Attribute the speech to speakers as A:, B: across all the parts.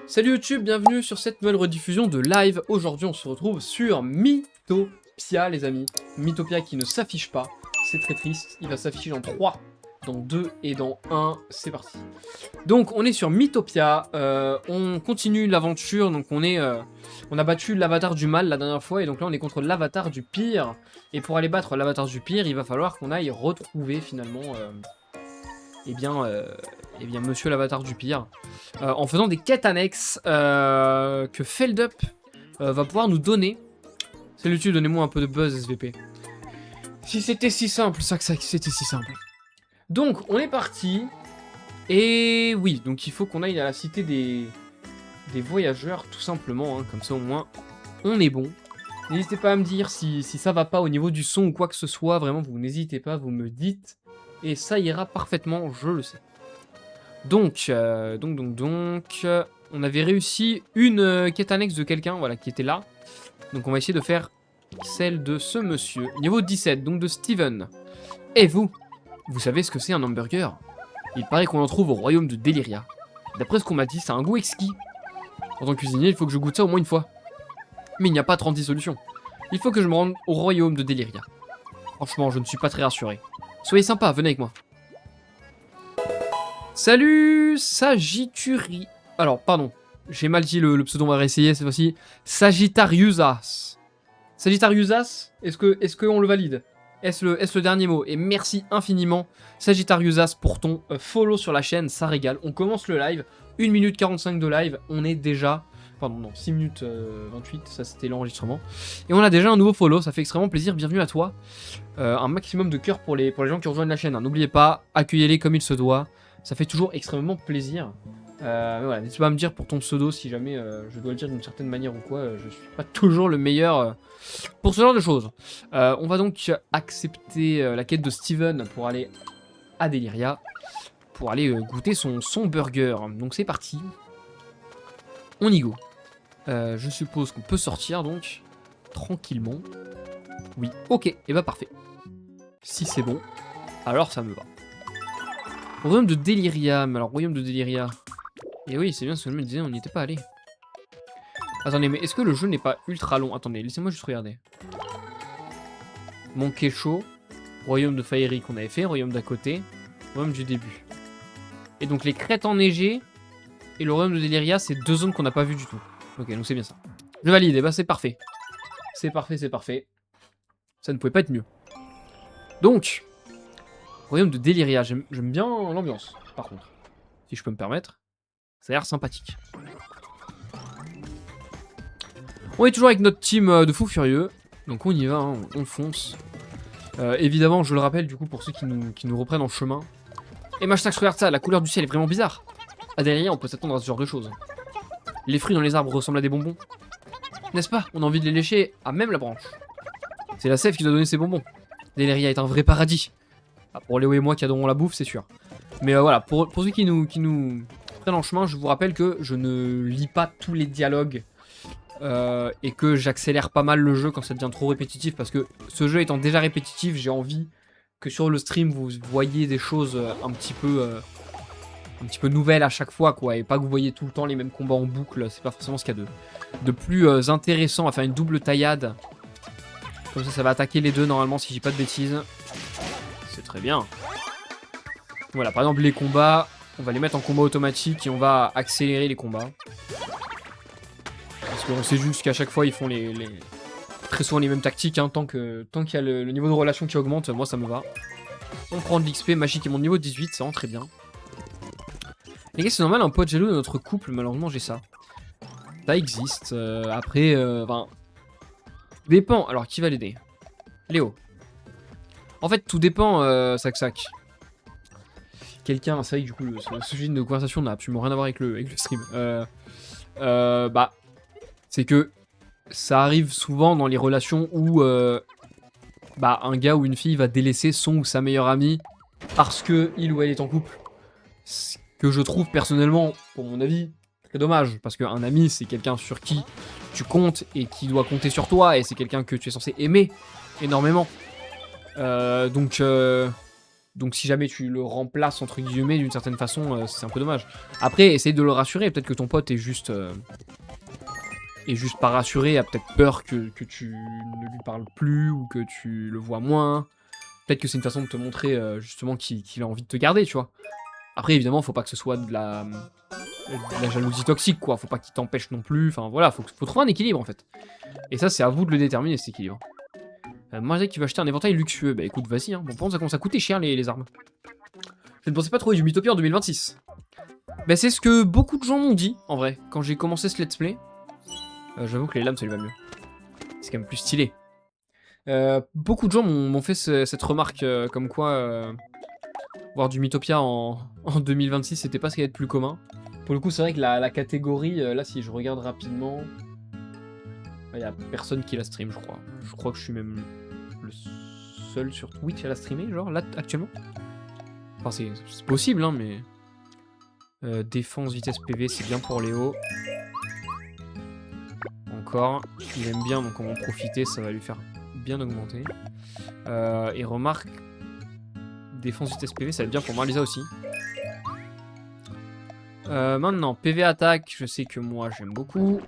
A: Salut YouTube, bienvenue sur cette nouvelle rediffusion de live. Aujourd'hui on se retrouve sur Mythopia les amis. Mythopia qui ne s'affiche pas, c'est très triste. Il va s'afficher dans 3, dans 2 et dans 1, c'est parti. Donc on est sur Mythopia, on continue l'aventure, donc on a battu l'avatar du mal la dernière fois et donc là on est contre l'avatar du pire. Et pour aller battre l'avatar du pire, il va falloir qu'on aille retrouver finalement... Eh bien, monsieur l'avatar du pire, en faisant des quêtes annexes que Feldup va pouvoir nous donner. Salut YouTube, donnez-moi un peu de buzz SVP. Si c'était si simple, ça que c'était si simple. Donc, on est parti. Et oui, donc il faut qu'on aille à la cité des voyageurs, tout simplement, hein, comme ça au moins, on est bon. N'hésitez pas à me dire si ça va pas au niveau du son ou quoi que ce soit, vraiment, vous n'hésitez pas, vous me dites. Et ça ira parfaitement, je le sais. Donc, on avait réussi une quête annexe de quelqu'un, voilà, qui était là. Donc on va essayer de faire celle de ce monsieur. Niveau 17, donc de Steven. Et vous savez ce que c'est un hamburger? Il paraît qu'on en trouve au royaume de Deliria. D'après ce qu'on m'a dit, ça a un goût exquis. En tant que cuisinier, il faut que je goûte ça au moins une fois. Mais il n'y a pas 36 solutions. Il faut que je me rende au royaume de Deliria. Franchement, je ne suis pas très rassuré. Soyez sympa, venez avec moi. Salut Sagitturi. Alors, pardon, j'ai mal dit le pseudo, on va réessayer cette fois-ci. Sagittariusas. Sagittariusas, est-ce qu'on le valide? Est-ce le dernier mot? Et merci infiniment, Sagittariusas, pour ton follow sur la chaîne, ça régale. On commence le live, 1 minute 45 de live, on est déjà... Pardon, non, 6 minutes 28, ça c'était l'enregistrement. Et on a déjà un nouveau follow, ça fait extrêmement plaisir, bienvenue à toi. Un maximum de cœur pour les gens qui rejoignent la chaîne, hein. N'oubliez pas, accueillez-les comme il se doit, ça fait toujours extrêmement plaisir. Voilà, n'hésite pas à me dire pour ton pseudo si jamais je dois le dire d'une certaine manière ou quoi, je suis pas toujours le meilleur pour ce genre de choses. On va donc accepter la quête de Steven pour aller à Deliria, pour aller goûter son burger. Donc c'est parti, on y go. Je suppose qu'on peut sortir donc tranquillement. Oui, ok, et bah parfait. Si c'est bon, alors ça me va. Royaume de Deliria, mais alors royaume de Deliria. Et oui, c'est bien ce que je me disais, on n'y était pas allé. Attendez, mais est-ce que le jeu n'est pas ultra long? Attendez, laissez-moi juste regarder. Monkey Show, royaume de Faerie qu'on avait fait, royaume d'à côté, royaume du début. Et donc les crêtes enneigées et le royaume de Deliria, c'est 2 zones qu'on n'a pas vues du tout. Ok, donc c'est bien ça. Je valide, et bah c'est parfait. C'est parfait, c'est parfait. Ça ne pouvait pas être mieux. Donc, royaume de Deliria, j'aime bien l'ambiance, par contre. Si je peux me permettre. Ça a l'air sympathique. On est toujours avec notre team de fous furieux. Donc on y va, hein, on fonce. Évidemment, je le rappelle, du coup, pour ceux qui nous reprennent en chemin. Et Mashtax, regarde ça, la couleur du ciel est vraiment bizarre. À Deliria, on peut s'attendre à ce genre de choses. Les fruits dans les arbres ressemblent à des bonbons. N'est-ce pas? On a envie de les lécher à même la branche. C'est la sève qui doit donner ces bonbons. Deliria est un vrai paradis. Ah, pour Léo et moi qui adorons la bouffe, c'est sûr. Mais voilà, pour ceux qui nous prennent en chemin, je vous rappelle que je ne lis pas tous les dialogues. Et que j'accélère pas mal le jeu quand ça devient trop répétitif. Parce que ce jeu étant déjà répétitif, j'ai envie que sur le stream, vous voyez des choses un petit peu nouvelles à chaque fois, quoi. Et pas que vous voyez tout le temps les mêmes combats en boucle. C'est pas forcément ce qu'il y a de plus intéressant à faire une double taillade. Comme ça va attaquer les deux normalement si j'ai pas de bêtises. C'est très bien. Voilà, par exemple les combats, on va les mettre en combat automatique et on va accélérer les combats. Parce qu'on sait juste qu'à chaque fois ils font très souvent les mêmes tactiques, hein, tant qu'il y a le niveau de relation qui augmente, moi ça me va. On prend de l'XP, Magic est mon niveau 18, ça rend très bien. Les gars, c'est normal, un pote jaloux de notre couple, malheureusement j'ai ça. Ça existe, après, enfin... Tout dépend, alors qui va l'aider? Léo. En fait, tout dépend, sac. Quelqu'un, c'est vrai que du coup, le sujet de conversation n'a absolument rien à voir avec le stream. Bah, c'est que ça arrive souvent dans les relations où bah, un gars ou une fille va délaisser son ou sa meilleure amie parce que il ou elle est en couple. Ce que je trouve personnellement, pour mon avis, très dommage. Parce qu'un ami, c'est quelqu'un sur qui tu comptes et qui doit compter sur toi. Et c'est quelqu'un que tu es censé aimer énormément. Donc Donc si jamais tu le remplaces entre guillemets d'une certaine façon, c'est un peu dommage. Après, essaye de le rassurer. Peut-être que ton pote est juste pas rassuré, a peut-être peur que tu ne lui parles plus ou que tu le vois moins. Peut-être que c'est une façon de te montrer justement qu'il a envie de te garder, tu vois. Après, évidemment, faut pas que ce soit de la jalousie toxique, quoi. Faut pas qu'il t'empêche non plus. Enfin, voilà, faut trouver un équilibre, en fait. Et ça, c'est à vous de le déterminer, cet équilibre. Moi, j'ai qui veut acheter un éventail luxueux. Bah écoute, vas-y, hein. Bon, par contre, ça commence à coûter cher, les armes. Je ne pensais pas trouver du Mythopia en 2026. Bah, c'est ce que beaucoup de gens m'ont dit, en vrai, quand j'ai commencé ce let's play. J'avoue que les lames, ça lui va mieux. C'est quand même plus stylé. Beaucoup de gens m'ont fait cette remarque, comme quoi... voir du Mythopia en 2026, c'était pas ce qui allait être plus commun. Pour le coup, c'est vrai que la catégorie, là, si je regarde rapidement, il y a personne qui la stream, je crois. Je crois que je suis même le seul sur Twitch à la streamer, genre, là, actuellement. Enfin, c'est possible, hein, mais... défense, vitesse PV, c'est bien pour Léo. Encore. Il aime bien, donc on va en profiter, ça va lui faire bien augmenter. Et remarque... Défense, vitesse PV, ça va être bien pour Marlisa aussi. Maintenant, PV attaque, je sais que moi j'aime beaucoup.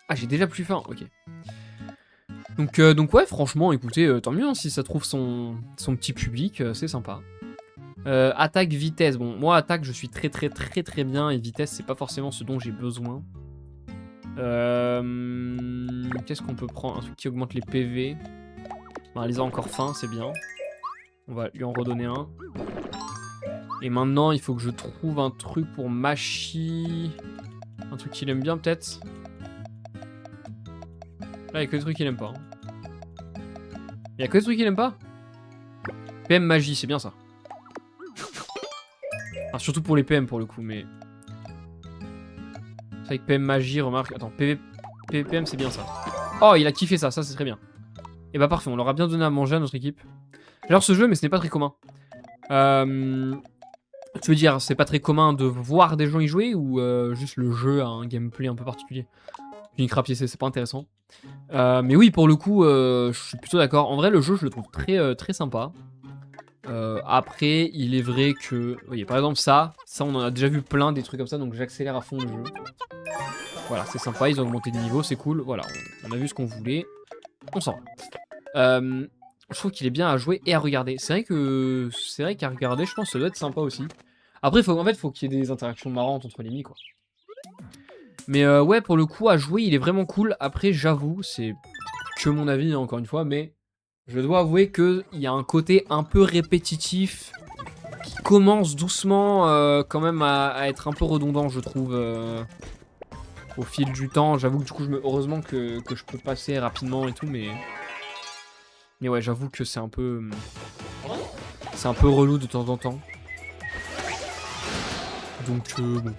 A: Ah, j'ai déjà plus faim, ok. Donc ouais, franchement, écoutez, tant mieux, hein, si ça trouve son petit public, c'est sympa. Attaque, vitesse, bon, moi attaque, je suis très bien, et vitesse, c'est pas forcément ce dont j'ai besoin. Qu'est-ce qu'on peut prendre? Un truc qui augmente les PV. Marlisa a encore faim, c'est bien. On va lui en redonner un. Et maintenant, il faut que je trouve un truc pour Machi. Un truc qu'il aime bien, peut-être. Là, il y a que des trucs qu'il aime pas. Hein. Il y a que des trucs qu'il aime pas. PM magie, c'est bien ça. Enfin, surtout pour les PM, pour le coup, mais... C'est vrai que PM magie, remarque... Attends, PVPM, c'est bien ça. Oh, il a kiffé ça, ça c'est très bien. Et bah parfait, on leur a bien donné à manger à notre équipe. J'adore ce jeu, mais ce n'est pas très commun. Tu veux dire, c'est pas très commun de voir des gens y jouer ou juste le jeu a un gameplay un peu particulier? Unique Rapier, c'est pas intéressant. Mais oui, pour le coup, je suis plutôt d'accord. En vrai, le jeu, je le trouve très sympa. Après, il est vrai que... Vous voyez, par exemple, ça, on en a déjà vu plein des trucs comme ça, donc j'accélère à fond le jeu. Voilà, c'est sympa, ils ont augmenté de niveau, c'est cool. Voilà, on a vu ce qu'on voulait. On s'en va. Je trouve qu'il est bien à jouer et à regarder. C'est vrai qu'à regarder, je pense que ça doit être sympa aussi. Après, en fait, faut qu'il y ait des interactions marrantes entre les mi, quoi. Mais ouais, pour le coup, à jouer, il est vraiment cool. Après, j'avoue, c'est que mon avis, hein, encore une fois, mais je dois avouer qu'il y a un côté un peu répétitif qui commence doucement quand même à être un peu redondant, je trouve, au fil du temps. J'avoue que du coup, heureusement que je peux passer rapidement et tout, mais ouais, j'avoue que c'est un peu relou de temps en temps. Donc bon.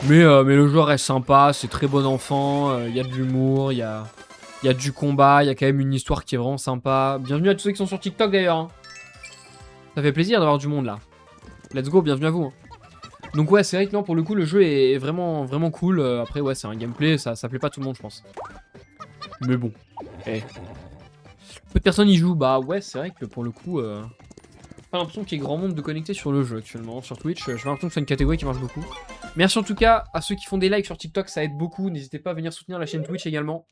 A: Mais le joueur est sympa, c'est très bon enfant, il y a de l'humour, il y a du combat, il y a quand même une histoire qui est vraiment sympa. Bienvenue à tous ceux qui sont sur TikTok d'ailleurs. Hein. Ça fait plaisir d'avoir du monde là. Let's go, bienvenue à vous. Hein. Donc ouais, c'est vrai que non, pour le coup, le jeu est vraiment cool. Après, ouais, c'est un gameplay, ça plaît pas tout le monde, je pense. Mais bon. Eh. Peu de personnes y jouent, bah ouais, c'est vrai que pour le coup... Pas l'impression qu'il y ait grand monde de connectés sur le jeu actuellement. Sur Twitch, j'ai l'impression que c'est une catégorie qui marche beaucoup. Merci en tout cas à ceux qui font des likes sur TikTok, ça aide beaucoup. N'hésitez pas à venir soutenir la chaîne Twitch également.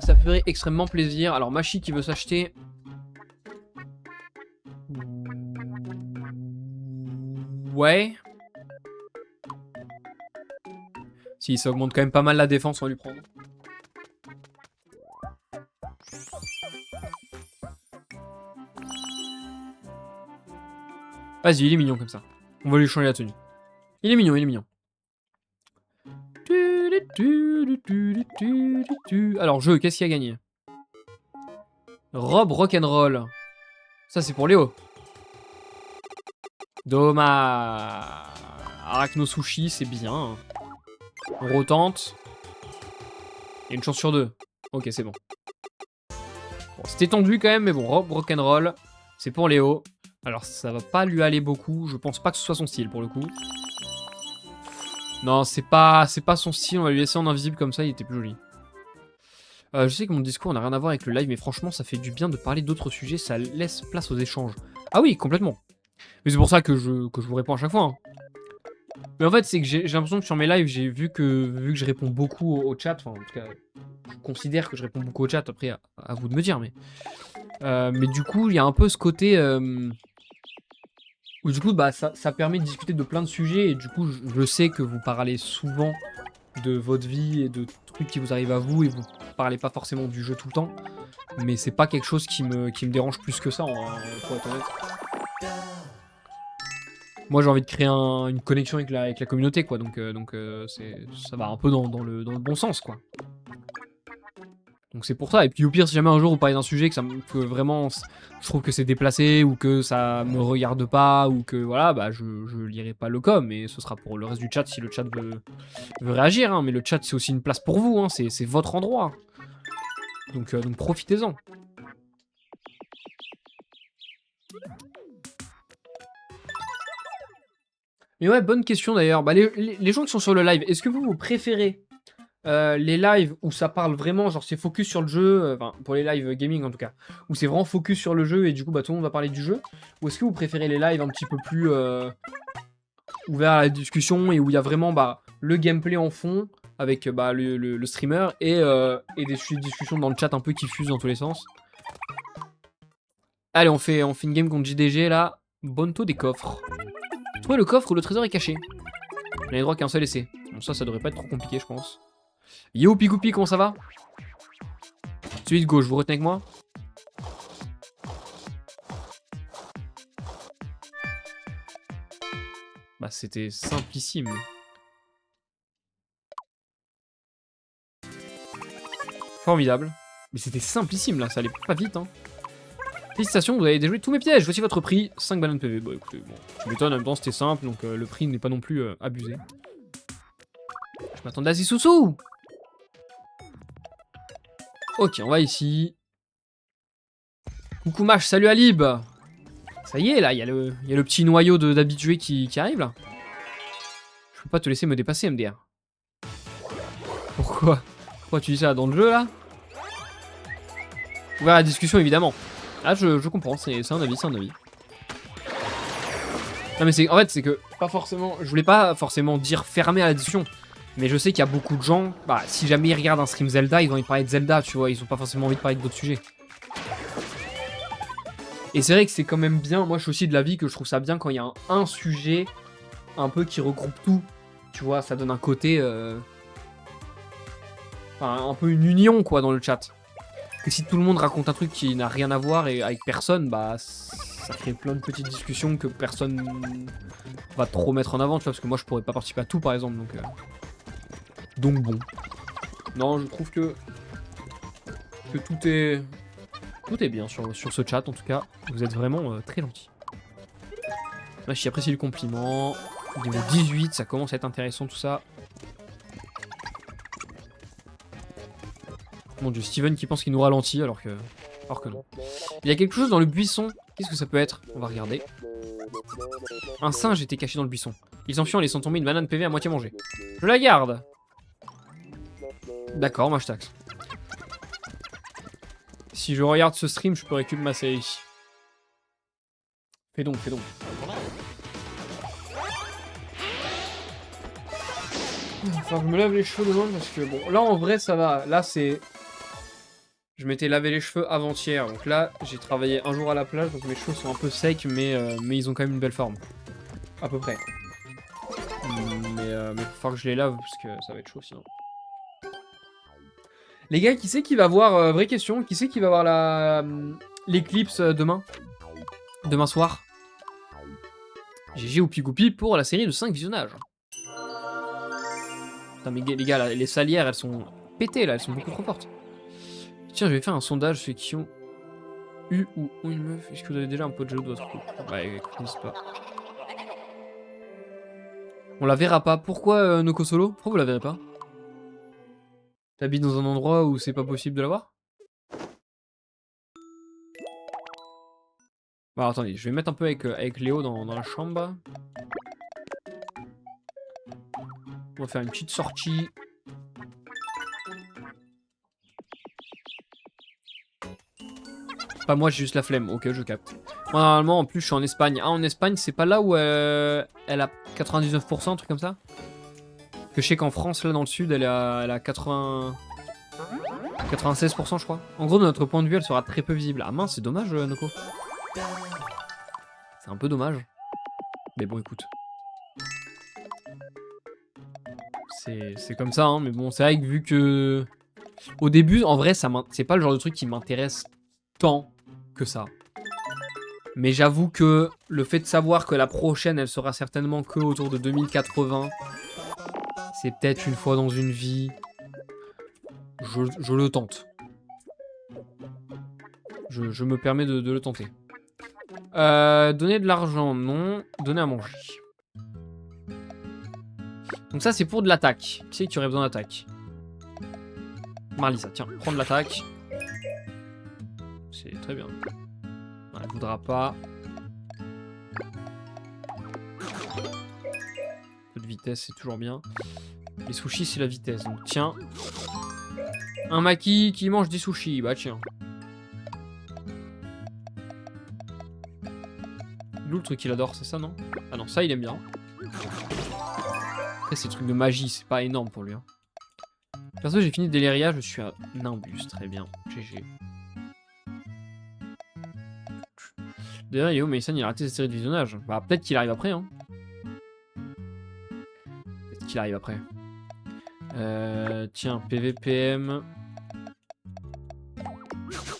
A: Ça ferait extrêmement plaisir. Alors, Machi qui veut s'acheter... Ouais. Si, ça augmente quand même pas mal la défense, on va lui prendre. Vas-y, il est mignon comme ça. On va lui changer la tenue. Il est mignon, il est mignon. Alors, jeu, qu'est-ce qu'il y a gagné? Robe rock'n'roll. Ça, c'est pour Léo. Dommage. Arachno sushi, c'est bien. On retente. Il y a une chance sur deux. Ok, c'est bon. Bon, c'était tendu quand même, mais bon, robe rock'n'roll. C'est pour Léo. Alors, ça va pas lui aller beaucoup. Je pense pas que ce soit son style, pour le coup. Non, c'est pas son style. On va lui laisser en invisible comme ça, il était plus joli. Je sais que mon discours n'a rien à voir avec le live, mais franchement, ça fait du bien de parler d'autres sujets, ça laisse place aux échanges. Ah oui, complètement. Mais c'est pour ça que je vous réponds à chaque fois. Hein. Mais en fait, c'est que j'ai l'impression que sur mes lives, j'ai vu que je réponds beaucoup au chat, enfin, en tout cas, je considère que je réponds beaucoup au chat, après, à vous de me dire, mais du coup, il y a un peu ce côté où du coup, bah, ça permet de discuter de plein de sujets, et du coup, je sais que vous parlez souvent de votre vie et de trucs qui vous arrivent à vous, et vous parlez pas forcément du jeu tout le temps, mais c'est pas quelque chose qui me dérange plus que ça, pour être honnête. Moi, j'ai envie de créer une connexion avec la communauté, quoi, donc ça va un peu dans le bon sens, quoi. Donc c'est pour ça, et puis au pire, si jamais un jour vous parlez d'un sujet que vraiment je trouve que c'est déplacé, ou que ça me regarde pas, ou que voilà, bah je lirai pas le com, mais ce sera pour le reste du chat si le chat veut réagir, hein, mais le chat c'est aussi une place pour vous, hein, c'est votre endroit. Donc profitez-en. Mais ouais, bonne question d'ailleurs. Bah, les gens qui sont sur le live, est-ce que vous préférez les lives où ça parle vraiment, genre c'est focus sur le jeu, enfin pour les lives gaming en tout cas, où c'est vraiment focus sur le jeu et du coup bah tout le monde va parler du jeu, ou est-ce que vous préférez les lives un petit peu plus ouverts à la discussion et où il y a vraiment bah, le gameplay en fond avec bah, le streamer et des discussions dans le chat un peu qui fusent dans tous les sens. Allez, on fait une game contre JDG là. Bonto des coffres. Trouvez le coffre où le trésor est caché. On a les droit qu'à un seul essai. Bon, ça devrait pas être trop compliqué, je pense. Yo, Pigoupi, comment ça va? Celui de gauche, vous retenez avec moi? Bah, c'était simplissime. Formidable. Mais c'était simplissime là, ça allait pas vite, hein. Félicitations, vous avez déjoué tous mes pièges. Voici votre prix, 5 bananes PV. Bon, écoutez, bon, tu m'étonnes, en même temps c'était simple, donc le prix n'est pas non plus abusé. Je m'attendais à Zissoussou. Ok, on va ici. Coucou Mach, salut Alib. Ça y est, là, il y a le petit noyau d'habitués qui arrive, là. Je peux pas te laisser me dépasser, MDR. Pourquoi? Pourquoi tu dis ça dans le jeu, là? Ouvert à la discussion, évidemment. Ah, je comprends, c'est un avis, c'est un avis. Non, mais en fait, c'est que, pas forcément... Je voulais pas forcément dire fermer à la discussion. Mais je sais qu'il y a beaucoup de gens... Bah, si jamais ils regardent un stream Zelda, ils ont envie de parler de Zelda, tu vois. Ils ont pas forcément envie de parler d'autres sujets. Et c'est vrai que c'est quand même bien... Moi, je suis aussi de l'avis que je trouve ça bien quand il y a un sujet un peu qui regroupe tout. Tu vois, ça donne un côté... Enfin, un peu une union, quoi, dans le chat. Que si tout le monde raconte un truc qui n'a rien à voir et avec personne, bah ça crée plein de petites discussions que personne va trop mettre en avant, tu vois, parce que moi je pourrais pas participer à tout par exemple, donc bon. Non, je trouve que tout est bien sur ce chat en tout cas. Vous êtes vraiment très gentils. Là, j'apprécie le compliment. Niveau 18, ça commence à être intéressant tout ça. Mon dieu, Steven qui pense qu'il nous ralentit alors que non. Il y a quelque chose dans le buisson. Qu'est-ce que ça peut être? On va regarder. Un singe était caché dans le buisson. Il s'enfuit en laissant tomber une banane PV à moitié mangée. Je la garde. D'accord, moi je taxe. Si je regarde ce stream, je peux récupérer ma série. Fais donc, fais donc. Enfin, je me lave les cheveux demain parce que bon, là en vrai ça va. Là c'est... Je m'étais lavé les cheveux avant-hier, donc là j'ai travaillé un jour à la plage, donc mes cheveux sont un peu secs, mais ils ont quand même une belle forme. À peu près. Mais il faut falloir que je les lave parce que ça va être chaud sinon. Les gars, qui c'est qui va voir, vraie question, qui c'est qui va voir l'éclipse demain? Demain soir? GG ou Pigoupi pour la série de 5 visionnages. Putain mais les gars, là, les salières elles sont pétées là, elles sont beaucoup trop fortes. Tiens, je vais faire un sondage, ceux qui ont eu ou ont une meuf. Est-ce que vous avez déjà un pote jaloux de votre couple? Bah écoute, n'hésite pas. On la verra pas. Pourquoi Noko Solo? Pourquoi vous la verrez pas? T'habites dans un endroit où c'est pas possible de la voir? Bon, alors, attendez, je vais mettre un peu avec Léo dans la chambre. On va faire une petite sortie. Pas moi, j'ai juste la flemme. Ok, je capte. Moi, normalement, en plus, je suis en Espagne. Ah, en Espagne, c'est pas là où elle a 99%, un truc comme ça? Que je sais qu'en France, là, dans le sud, elle a 80... 96%, je crois. En gros, de notre point de vue, elle sera très peu visible. Ah mince, c'est dommage, Noko. C'est un peu dommage. Mais bon, écoute. C'est comme ça, hein. Mais bon, c'est vrai que vu que... Au début, en vrai, c'est pas le genre de truc qui m'intéresse tant que ça. Mais j'avoue que le fait de savoir que la prochaine, elle sera certainement que autour de 2080, c'est peut-être une fois dans une vie. Je le tente. Je me permets de le tenter. Donner de l'argent, non. Donner à manger. Donc ça, c'est pour de l'attaque. Qui c'est qui aurait besoin d'attaque? Marlisa, tiens, prends de l'attaque. C'est très bien. Non, elle voudra pas. Un peu de vitesse, c'est toujours bien. Les sushis, c'est la vitesse. Donc tiens. Un maki qui mange des sushis. Bah tiens. D'où le truc qu'il adore, c'est ça, non? Ah non, ça, il aime bien. Après, ces trucs de magie, c'est pas énorme pour lui. Hein. Perso, j'ai fini Deliria, je suis un Nimbus. Très bien. GG. D'ailleurs, Yo Mason, il a raté sa série de visionnage. Bah, peut-être qu'il arrive après, hein. Peut-être qu'il arrive après. Tiens, PVPM.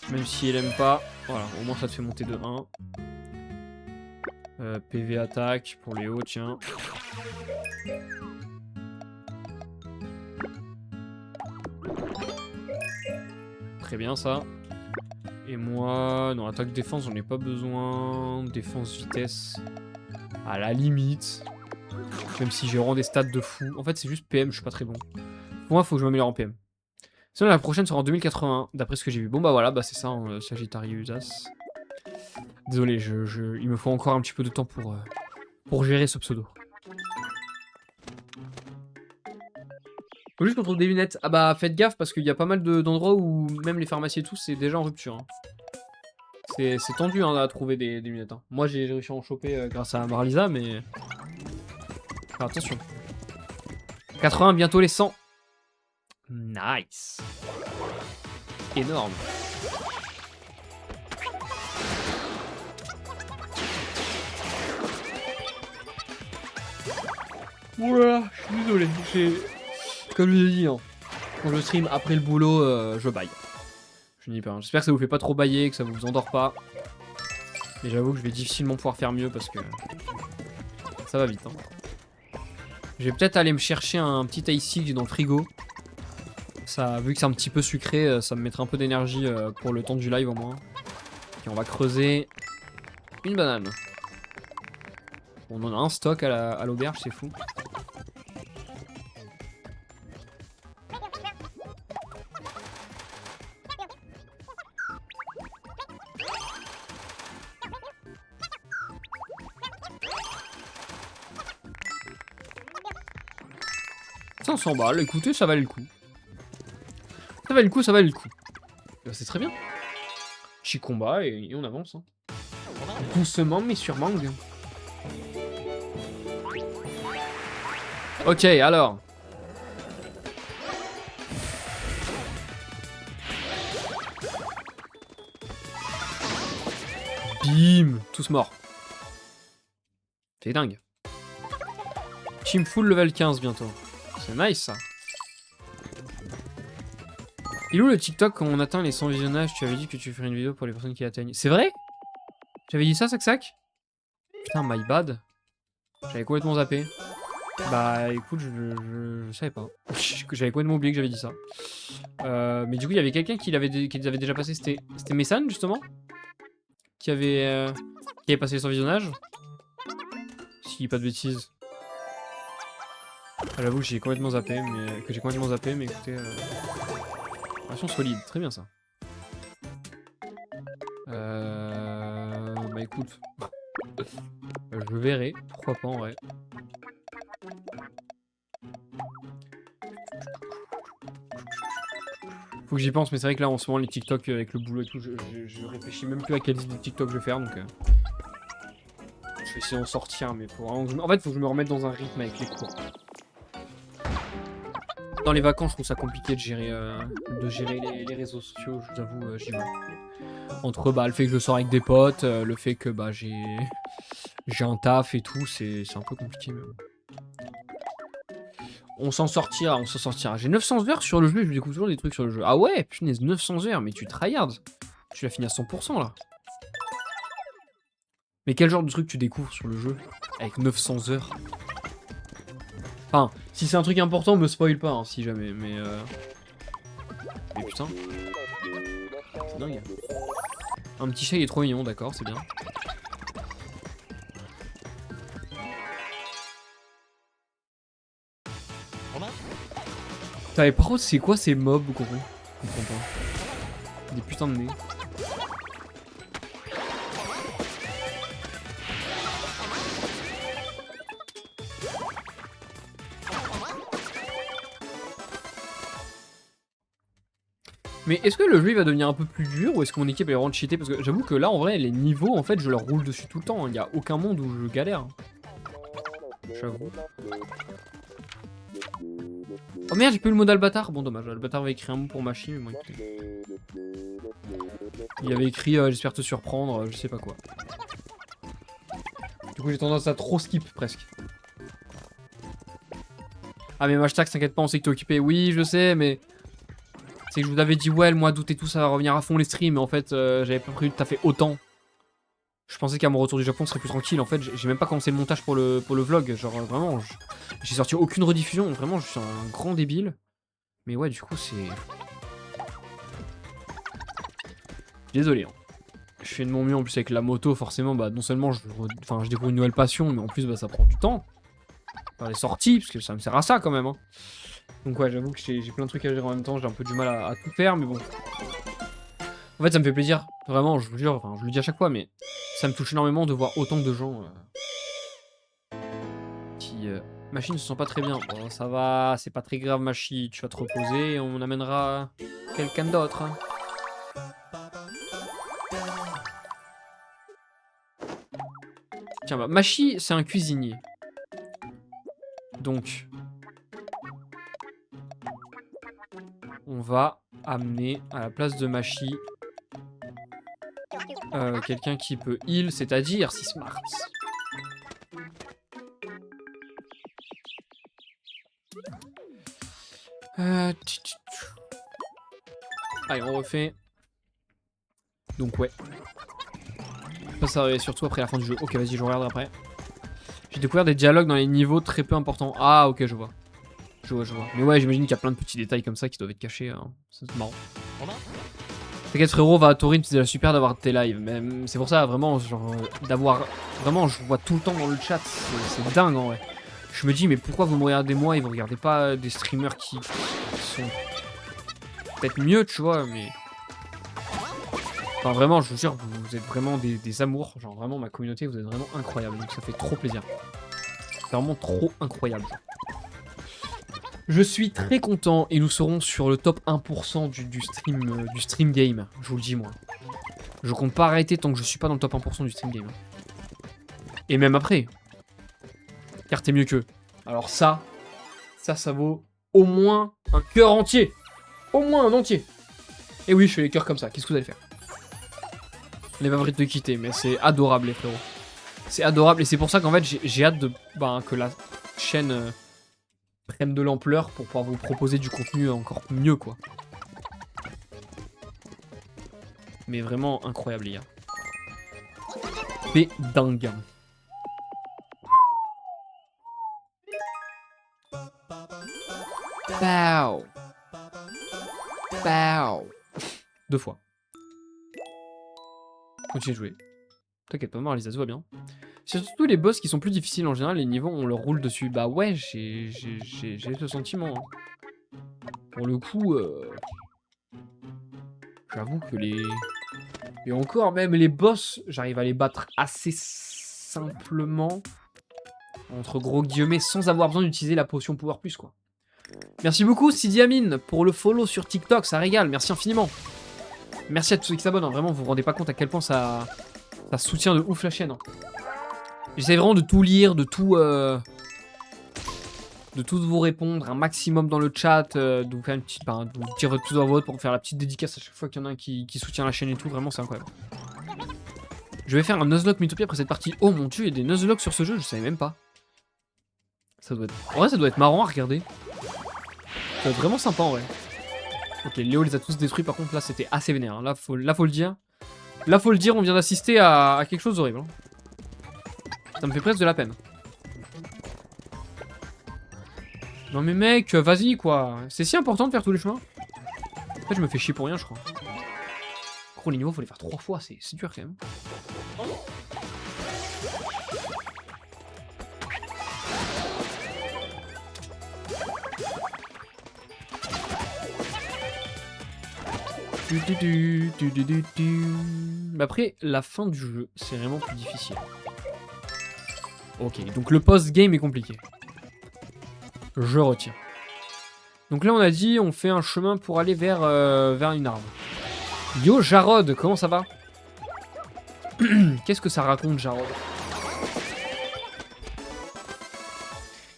A: Même si elle aime pas. Voilà, au moins ça te fait monter de 1. PV attaque pour Léo, tiens. Très bien ça. Et moi, non, attaque défense, j'en ai pas besoin. Défense vitesse, à la limite. Même si j'ai vraiment des stats de fou. En fait, c'est juste PM, je suis pas très bon. Pour moi, faut que je m'améliore en PM. Sinon, la prochaine sera en 2080, d'après ce que j'ai vu. Bon, bah voilà, bah c'est ça, hein, Sagittariusas. Désolé, il me faut encore un petit peu de temps pour gérer ce pseudo. Faut juste qu'on trouve des lunettes. Ah bah, faites gaffe parce qu'il y a pas mal d'endroits où même les pharmacies et tout, c'est déjà en rupture. Hein. C'est tendu hein, à trouver des lunettes. Hein. Moi, j'ai réussi à en choper grâce à Marlisa, mais... Enfin, attention. 80, bientôt les 100. Nice. Énorme. Voilà, je suis désolé. Comme je l'ai dit, hein, quand je stream après le boulot, je baille. Je n'y pas. Hein. J'espère que ça vous fait pas trop bailler, que ça vous endort pas. Mais j'avoue que je vais difficilement pouvoir faire mieux parce que ça va vite. Hein. Je vais peut-être aller me chercher un petit ice tea dans le frigo. Ça, vu que c'est un petit peu sucré, ça me mettra un peu d'énergie pour le temps du live au moins. Et on va creuser une banane. On en a un stock à l'auberge, c'est fou. Ça, 100 balles, écoutez, ça valait le coup. Ça valait le coup, ça valait le coup. C'est très bien. Petit combat et on avance. Hein. Doucement mais sûrement. Ok, alors. Bim, tous morts. C'est dingue. Team full level 15 bientôt. C'est nice ça. Il est où le TikTok quand on atteint les 100 visionnages? Tu avais dit que tu ferais une vidéo pour les personnes qui l'atteignent. C'est vrai? Tu avais dit ça, Sac? Putain, my bad. J'avais complètement zappé. Bah écoute, je savais pas. J'avais complètement oublié que j'avais dit ça. Mais du coup, il y avait quelqu'un qui les avait déjà passé. C'était Messan, justement? Qui avait passé les 100 visionnages. Si je dis pas de bêtises. Ah, j'avoue que j'ai complètement zappé, mais écoutez... Version solide, très bien ça. Bah écoute... je verrai, pourquoi pas en vrai. Faut que j'y pense, mais c'est vrai que là, en ce moment, les TikTok avec le boulot et tout, je réfléchis même plus à quel type de TikTok je vais faire, donc... je vais essayer d'en sortir, mais faut vraiment... En fait, faut que je me remette dans un rythme avec les cours. Dans les vacances, je trouve ça compliqué de gérer les réseaux sociaux, je vous avoue, j'y vais. Entre le fait que je sors avec des potes, le fait que j'ai un taf et tout, c'est un peu compliqué. Mais bon. On s'en sortira, on s'en sortira. J'ai 900 heures sur le jeu, je découvre toujours des trucs sur le jeu. Ah ouais, punaise, 900 heures, mais tu tryhards. Tu l'as fini à 100% là. Mais quel genre de truc tu découvres sur le jeu avec 900 heures? Enfin, si c'est un truc important, me spoil pas, hein, si jamais, mais putain. C'est dingue. Un petit chat, il est trop mignon, d'accord, c'est bien. T'avais par contre, c'est quoi ces mobs, gros? Je comprends pas. Des putains de nez. Mais est-ce que le jeu il va devenir un peu plus dur ou est-ce que mon équipe est vraiment cheatée? Parce que j'avoue que là, en vrai, les niveaux, en fait, je leur roule dessus tout le temps. Il n'y a aucun monde où je galère. J'avoue. Oh merde, j'ai pas eu le mot d'Albatar. Bon, dommage. Albatar avait écrit un mot pour Machi, mais moi, il avait écrit j'espère te surprendre, je sais pas quoi. Du coup, j'ai tendance à trop skip presque. Ah, mais Mashtax, t'inquiète pas, on sait que t'es occupé. Oui, je sais, mais. C'est que je vous avais dit, ouais, le mois d'août et tout, ça va revenir à fond les streams, mais en fait, j'avais pas prévu de taffer autant. Je pensais qu'à mon retour du Japon, ce serait plus tranquille. En fait, j'ai même pas commencé le montage pour le vlog. Genre, vraiment, j'ai sorti aucune rediffusion. Vraiment, je suis un grand débile. Mais ouais, du coup, c'est... Désolé. Hein. Je fais de mon mieux, en plus, avec la moto, forcément, bah, non seulement je découvre une nouvelle passion, mais en plus, bah, ça prend du temps. Faire les sorties, parce que ça me sert à ça, quand même. Hein. Donc ouais, j'avoue que j'ai plein de trucs à gérer en même temps. J'ai un peu du mal à tout faire, mais bon. En fait, ça me fait plaisir. Vraiment, je vous jure, enfin, je le dis à chaque fois, mais ça me touche énormément de voir autant de gens qui... Machine ne se sent pas très bien. Bon, ça va, c'est pas très grave, Machi. Tu vas te reposer et on amènera quelqu'un d'autre. Hein. Tiens, bah, Machi, c'est un cuisinier. Donc... on va amener à la place de Machi quelqu'un qui peut heal, c'est-à-dire si smart. Allez, on refait. Donc ouais. Ça arrive surtout après la fin du jeu. Ok, vas-y, je regarde après. J'ai découvert des dialogues dans les niveaux très peu importants. Ah, ok, je vois. Je vois. Mais ouais, j'imagine qu'il y a plein de petits détails comme ça qui doivent être cachés. Hein. C'est marrant. T'inquiète frérot, va à Taurine, c'est déjà super d'avoir tes lives. Mais c'est pour ça, vraiment, genre, d'avoir... Vraiment, je vois tout le temps dans le chat. C'est dingue, en vrai. Je me dis, mais pourquoi vous me regardez moi et vous regardez pas des streamers qui sont peut-être mieux, tu vois, mais... Enfin, vraiment, je vous jure, vous êtes vraiment des amours. Genre, vraiment, ma communauté, vous êtes vraiment incroyable. Donc, ça fait trop plaisir. C'est vraiment trop incroyable. Je suis très content et nous serons sur le top 1% du stream game. Je vous le dis, moi. Je compte pas arrêter tant que je suis pas dans le top 1% du stream game. Et même après. Car t'es mieux qu'eux. Alors ça vaut au moins un cœur entier. Au moins un entier. Et oui, je fais les cœurs comme ça. Qu'est-ce que vous allez faire? Les favorites de quitter, mais c'est adorable, les frérots. C'est adorable et c'est pour ça qu'en fait, j'ai hâte de que la chaîne prenne de l'ampleur pour pouvoir vous proposer du contenu encore mieux, quoi. Mais vraiment incroyable, les gars. C'est dingue. Pow. Pow. 2 fois. Continue de jouer. T'inquiète pas, Marlisa, tout va bien. C'est surtout les boss qui sont plus difficiles en général, les niveaux on leur roule dessus. Bah ouais, j'ai ce sentiment. Hein. Pour le coup, j'avoue que les... Et encore, même les boss, j'arrive à les battre assez simplement, entre gros guillemets, sans avoir besoin d'utiliser la potion Power Plus, quoi. Merci beaucoup Sidi Amin pour le follow sur TikTok, ça régale, merci infiniment. Merci à tous ceux qui s'abonnent, hein. Vraiment vous vous rendez pas compte à quel point ça soutient de ouf la chaîne. Hein. J'essaie vraiment de tout lire, de tout vous répondre, un maximum dans le chat, de vous faire une petite, de vous dire votre pseudo à vote pour faire la petite dédicace à chaque fois qu'il y en a un qui soutient la chaîne et tout, vraiment c'est incroyable. Je vais faire un Nuzlocke Mythopia après cette partie. Oh mon dieu, il y a des Nuzlocke sur ce jeu, je savais même pas. Ça doit être... En vrai ça doit être marrant à regarder. Ça doit être vraiment sympa en vrai. Ok, Léo les a tous détruits par contre, là c'était assez vénère, hein. Là faut le dire. Là faut le dire, on vient d'assister à quelque chose d'horrible. Hein. Ça me fait presque de la peine. Non mais mec, vas-y quoi. C'est si important de faire tous les chemins. En fait je me fais chier pour rien je crois. Gros les niveaux faut les faire 3 fois, c'est dur quand même. Mais après, la fin du jeu, c'est vraiment plus difficile. Ok, donc le post-game est compliqué. Je retiens. Donc là, on a dit, on fait un chemin pour aller vers une arme. Yo, Jarod, comment ça va? Qu'est-ce que ça raconte, Jarod?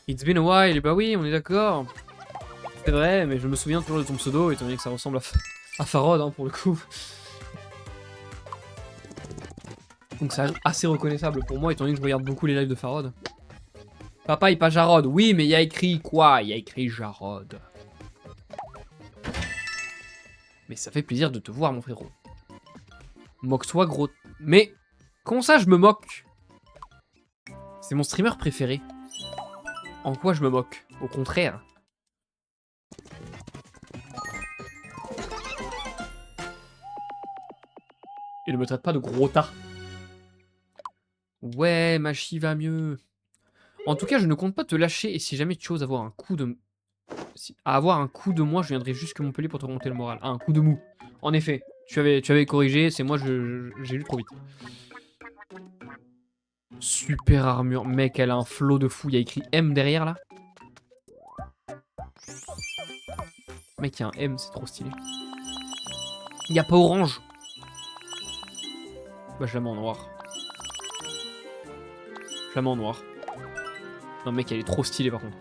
A: It's been a while. Bah oui, on est d'accord. C'est vrai, mais je me souviens toujours de ton pseudo, étant donné que ça ressemble à Farod, hein, pour le coup. Donc c'est assez reconnaissable pour moi, étant donné que je regarde beaucoup les lives de Farod. Papa, il pas Jarod. Oui, mais il y a écrit quoi? Il y a écrit Jarod. Mais ça fait plaisir de te voir, mon frérot. Moque-toi, gros... Mais... Comment ça, je me moque? C'est mon streamer préféré. En quoi je me moque? Au contraire. Et ne me traite pas de gros tas. Ouais, Machi va mieux. En tout cas, je ne compte pas te lâcher. Et si jamais tu oses avoir un coup de... À avoir un coup de moi, je viendrai jusque Montpellier pour te remonter le moral. Ah, un coup de mou. En effet, tu avais corrigé, c'est moi, j'ai lu trop vite. Super armure. Mec, elle a un flow de fou. Il y a écrit M derrière, là. Mec, il y a un M, c'est trop stylé. Il n'y a pas orange. Bah, je la mets en noir. Je la mets en noir. Non, mec, elle est trop stylée, par contre.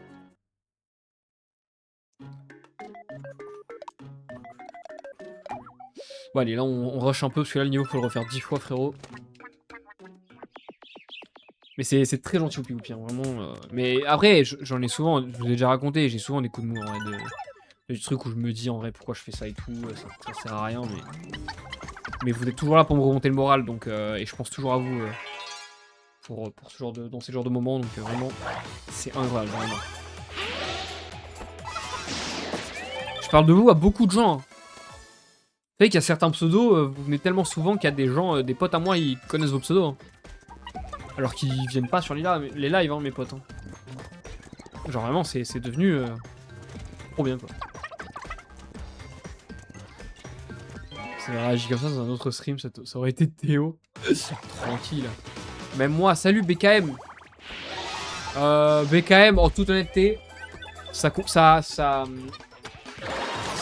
A: Bon, allez, là, on rush un peu, parce que là, le niveau, faut le refaire 10 fois, frérot. Mais c'est très gentil, Oupi Oupi, hein, vraiment. Mais après, j'en ai souvent, je vous ai déjà raconté, j'ai souvent des coups de mou, en vrai, des trucs où je me dis, en vrai, pourquoi je fais ça et tout, ça sert à rien, mais vous êtes toujours là pour me remonter le moral, donc, et je pense toujours à vous pour ce genre dans ces genres de moments, donc vraiment, c'est incroyable, vraiment. Je parle de vous à beaucoup de gens, hein. Vous savez qu'il y a certains pseudos, vous venez tellement souvent qu'il y a des gens, des potes à moi, ils connaissent vos pseudos. Hein. Alors qu'ils viennent pas sur les lives, hein, mes potes. Hein. Genre vraiment, c'est devenu trop bien, quoi. Ça réagi comme ça dans un autre stream, ça aurait été Théo. Tranquille. Même moi, salut BKM. BKM, en toute honnêteté, ça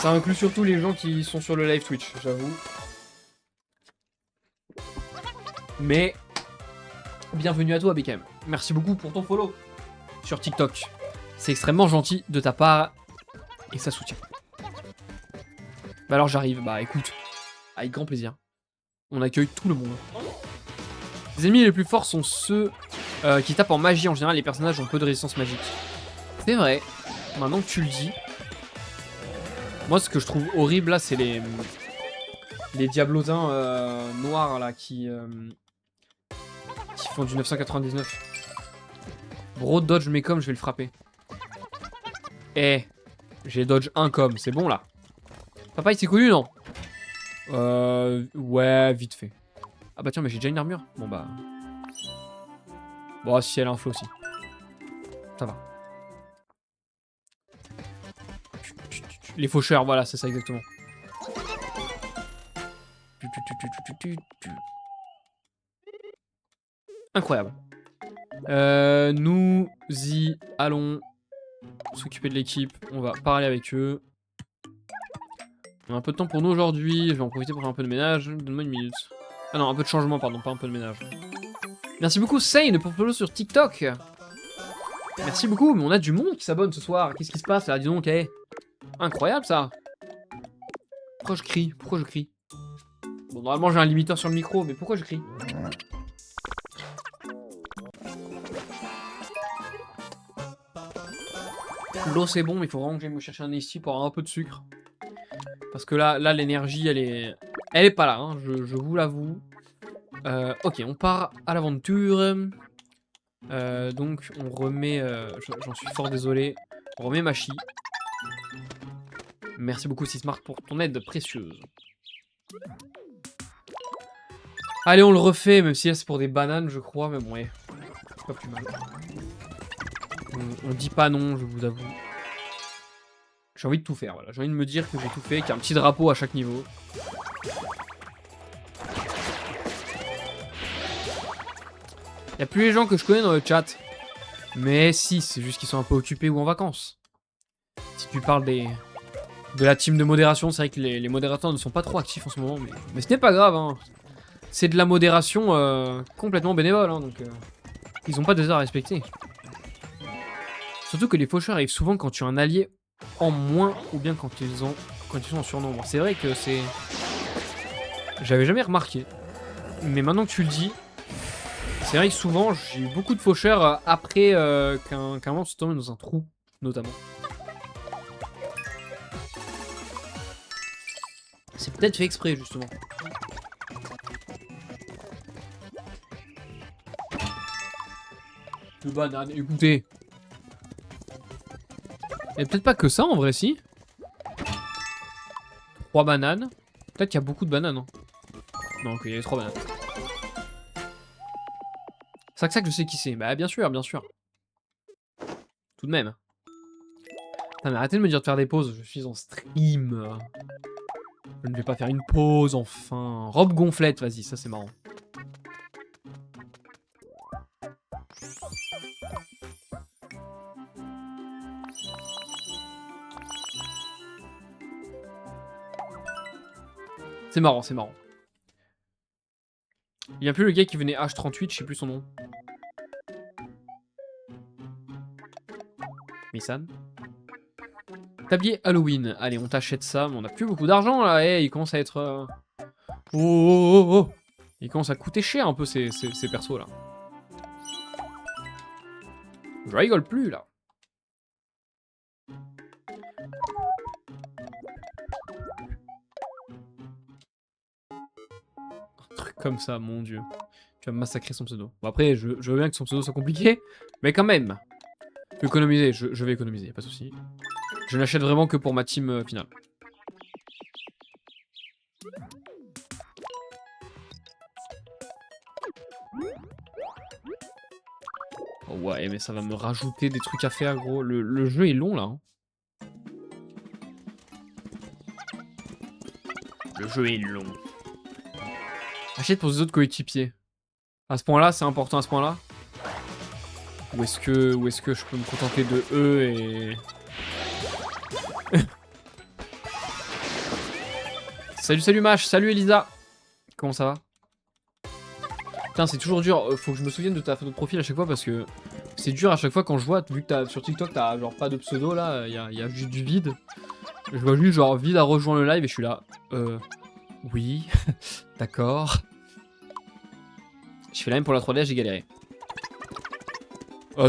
A: inclut surtout les gens qui sont sur le live Twitch, j'avoue. Mais bienvenue à toi BKM. Merci beaucoup pour ton follow sur TikTok. C'est extrêmement gentil de ta part et ça soutient. Bah alors j'arrive, bah écoute, avec grand plaisir. On accueille tout le monde. Les ennemis les plus forts sont ceux qui tapent en magie. En général, les personnages ont peu de résistance magique. C'est vrai, maintenant que tu le dis. Moi, ce que je trouve horrible là, c'est les diablotins noirs là qui font du 999. Bro, dodge mes coms, je vais le frapper. Eh, j'ai dodge un com, c'est bon là. Papa, il s'est connu, non? Ouais, vite fait. Ah bah tiens, mais j'ai déjà une armure. Bon bah... Bon, si elle a un flow aussi. Ça va. Les faucheurs, voilà, c'est ça exactement. Incroyable. Nous y allons s'occuper de l'équipe. On va parler avec eux. On a un peu de temps pour nous aujourd'hui. Je vais en profiter pour faire un peu de ménage. Donne-moi une minute. Ah non, un peu de changement, pardon, pas un peu de ménage. Merci beaucoup, Sane, pour follow sur TikTok. Merci beaucoup, mais on a du monde qui s'abonne ce soir. Qu'est-ce qui se passe là? Dis donc, hey. Incroyable ça. Pourquoi je crie? Pourquoi je crie? Bon, normalement j'ai un limiteur sur le micro, mais pourquoi je crie? L'eau c'est bon, mais il faut vraiment que j'aille me chercher un ici pour avoir un peu de sucre. Parce que là l'énergie elle est pas là, hein, je vous l'avoue. Ok, on part à l'aventure. Donc on remet, j'en suis fort désolé, on remet Machi. Merci beaucoup Sismark pour ton aide précieuse. Allez, on le refait, même si là c'est pour des bananes je crois, mais bon ouais, c'est pas plus mal. On dit pas non, je vous avoue. J'ai envie de tout faire, voilà. J'ai envie de me dire que j'ai tout fait, qu'il y a un petit drapeau à chaque niveau. Il n'y a plus les gens que je connais dans le chat. Mais si, c'est juste qu'ils sont un peu occupés ou en vacances. Si tu parles de la team de modération, c'est vrai que les modérateurs ne sont pas trop actifs en ce moment. Mais ce n'est pas grave, hein. C'est de la modération complètement bénévole, hein, donc ils n'ont pas des heures à respecter. Surtout que les faucheurs arrivent souvent quand tu as un allié en moins ou bien quand ils sont en surnombre. C'est vrai que c'est... J'avais jamais remarqué. Mais maintenant que tu le dis, c'est vrai que souvent j'ai eu beaucoup de faucheurs après qu'un monstre se tombe dans un trou, notamment. C'est peut-être fait exprès, justement. De banane, écoutez. Il n'y a peut-être pas que ça en vrai, si. 3 bananes. Peut-être qu'il y a beaucoup de bananes. Hein. Non, ok, il y a 3 bananes. C'est que ça que je sais qui c'est. Bah, bien sûr, bien sûr. Tout de même. Putain, mais arrêtez de me dire de faire des pauses. Je suis en stream. Je ne vais pas faire une pause, enfin. Robe gonflette, vas-y, ça c'est marrant. C'est marrant, c'est marrant. Il n'y a plus le gars qui venait H38, je sais plus son nom. Missan. Tablier Halloween. Allez, on t'achète ça, mais on a plus beaucoup d'argent là. Hey, il commence à être... Oh, oh, oh, oh. Il commence à coûter cher un peu ces persos là. Je rigole plus là. Un truc comme ça, mon dieu. Tu vas massacrer son pseudo. Bon après, je veux bien que son pseudo soit compliqué, mais quand même. Je vais économiser, je vais économiser, pas de soucis. Je n'achète vraiment que pour ma team finale. Oh ouais, mais ça va me rajouter des trucs à faire, gros. Le jeu est long, là. Hein. Le jeu est long. Achète pour les autres coéquipiers. À ce point-là, c'est important à ce point-là. Ou est-ce que je peux me contenter de eux et... Salut, salut Mash, salut Elisa. Comment ça va? Putain, c'est toujours dur. Faut que je me souvienne de ta photo de profil à chaque fois parce que c'est dur à chaque fois quand je vois, vu que sur TikTok t'as genre pas de pseudo là, il y a juste du vide. Je vois juste genre vide à rejoindre le live et je suis là. Oui, d'accord. Je fais la même pour la 3D, j'ai galéré.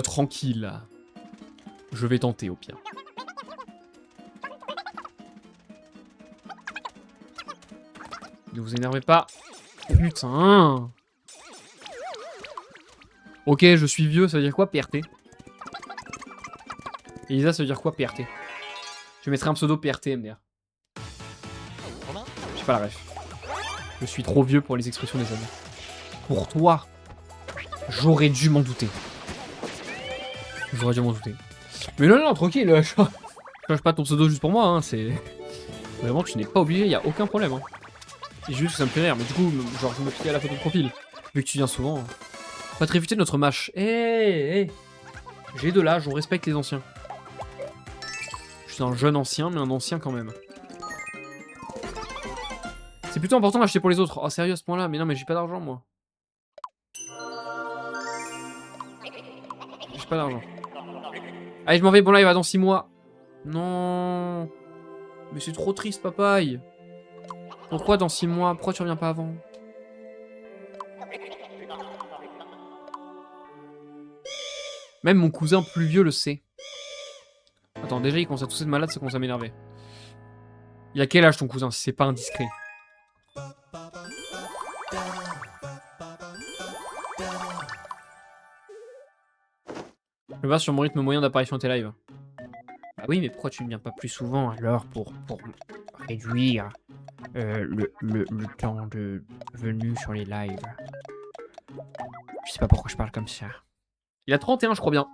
A: Tranquille. Je vais tenter au pire. Ne vous énervez pas. Putain. Ok, je suis vieux, ça veut dire quoi PRT? Elisa, ça veut dire quoi PRT? Je mettrai un pseudo PRT, MDR. J'ai pas la ref. Je suis trop vieux pour les expressions des hommes. Pour toi, j'aurais dû m'en douter. J'aurais dû m'en douter. Mais non, non, tranquille, change pas ton pseudo juste pour moi, hein, c'est... Vraiment, tu n'es pas obligé, y a aucun problème. Hein. C'est juste que ça me fait rire, mais du coup, genre, je me fie à la photo de profil. Vu que tu viens souvent. Hein. Pas te réfuter de notre match. Hé, hé. J'ai de l'âge, on respecte les anciens. Je suis un jeune ancien, mais un ancien quand même. C'est plutôt important d'acheter pour les autres. Oh, sérieux à ce point-là? Mais non, mais j'ai pas d'argent, moi. J'ai pas d'argent. Allez, je m'en vais. Bon, là, il va dans 6 mois. Non. Mais c'est trop triste, papaye. Pourquoi dans 6 mois? Pourquoi tu reviens pas avant? Même mon cousin plus vieux le sait. Attends, déjà, il commence à tous être malade, ça commence à m'énerver. Il a quel âge ton cousin, si c'est pas indiscret? Je base sur mon rythme moyen d'apparition de tes lives. Bah oui, mais pourquoi tu ne viens pas plus souvent alors pour réduire le temps de venue sur les lives? Je sais pas pourquoi je parle comme ça. Il a 31, je crois bien.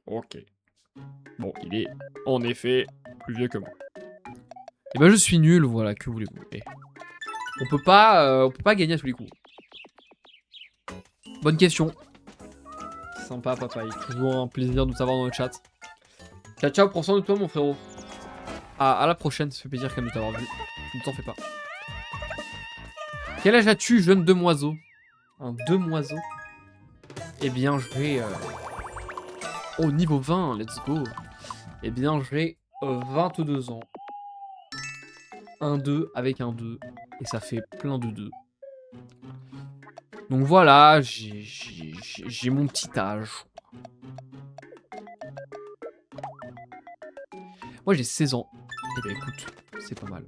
A: Ok. Bon, il est en effet plus vieux que moi. Et ben je suis nul, voilà, que voulez-vous. Eh. On peut pas gagner à tous les coups. Bonne question. Sympa, papa. Il est toujours un plaisir de t'avoir dans le chat. Ciao, ciao, prends soin de toi, mon frérot. À la prochaine, ça fait plaisir quand même de t'avoir vu. Ne t'en fais pas. Quel âge as-tu, jeune demoiseau? Un demoiseau? Eh bien, je vais... Oh, niveau 20, let's go. Eh bien, j'ai 22 ans. Un 2 avec un 2. Et ça fait plein de 2. Donc voilà, j'ai mon petit âge. Moi, j'ai 16 ans. Eh ben écoute, c'est pas mal.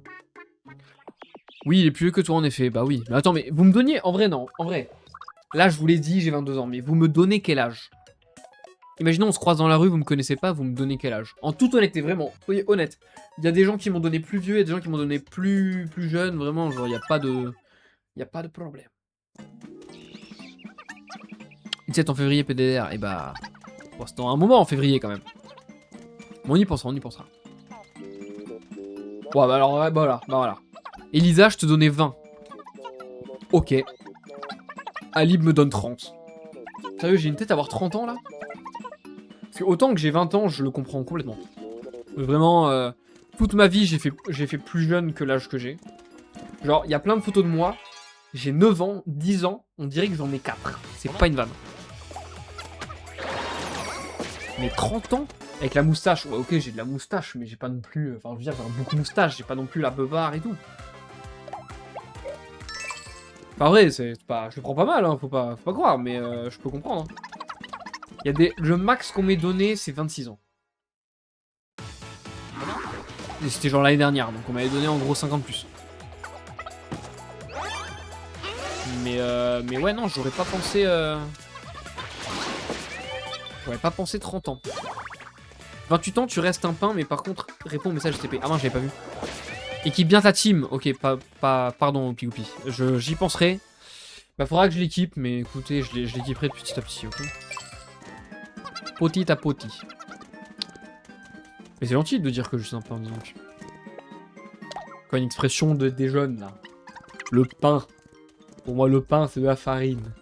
A: Oui, il est plus vieux que toi, en effet. Bah oui. Mais attends, mais vous me donniez... En vrai, non. En vrai. Là, je vous l'ai dit, j'ai 22 ans. Mais vous me donnez quel âge? Imaginons, on se croise dans la rue, vous me connaissez pas, vous me donnez quel âge? En toute honnêteté, vraiment. Soyez honnête. Il y a des gens qui m'ont donné plus vieux et des gens qui m'ont donné plus jeune. Vraiment, genre, il n'y a pas de... Il n'y a pas de problème. 17 en février, PDR. Et bah... Bon, c'est dans un moment en février, quand même. Bon, on y pensera, on y pensera. Bon, bah alors, ouais, bah voilà. Elisa, je te donnais 20. Ok. Alib me donne 30. Sérieux, j'ai une tête à avoir 30 ans, là? Parce que autant que j'ai 20 ans, je le comprends complètement. Vraiment, toute ma vie, j'ai fait plus jeune que l'âge que j'ai. Genre, il y a plein de photos de moi. J'ai 9 ans, 10 ans, on dirait que j'en ai 4. C'est pas une vanne. Mais 30 ans? Avec la moustache. Ouais, ok, j'ai de la moustache, mais j'ai pas non plus... Enfin, je veux dire, j'ai beaucoup de moustache, j'ai pas non plus la beubare et tout. Enfin, vrai, c'est pas... Je le prends pas mal, hein, faut pas croire, mais je peux comprendre. Hein. Il y a des... Le max qu'on m'ait donné, c'est 26 ans. Et c'était genre l'année dernière, donc on m'avait donné en gros 50 plus. Mais ouais, non, j'aurais pas pensé... J'aurais pas pensé 30 ans. 28 ans, tu restes un pain, mais par contre, réponds au message STP. Ah non, j'avais pas vu. Équipe bien ta team. Ok, pardon, Pigoupi. J'y penserai. Bah, faudra que je l'équipe, mais écoutez, je l'équiperai petit à petit, ok? Petit à petit. Mais c'est gentil de dire que je suis un pain, dis donc. Quoi, une expression des jeunes, là. Le pain. Pour moi, le pain, c'est de la farine.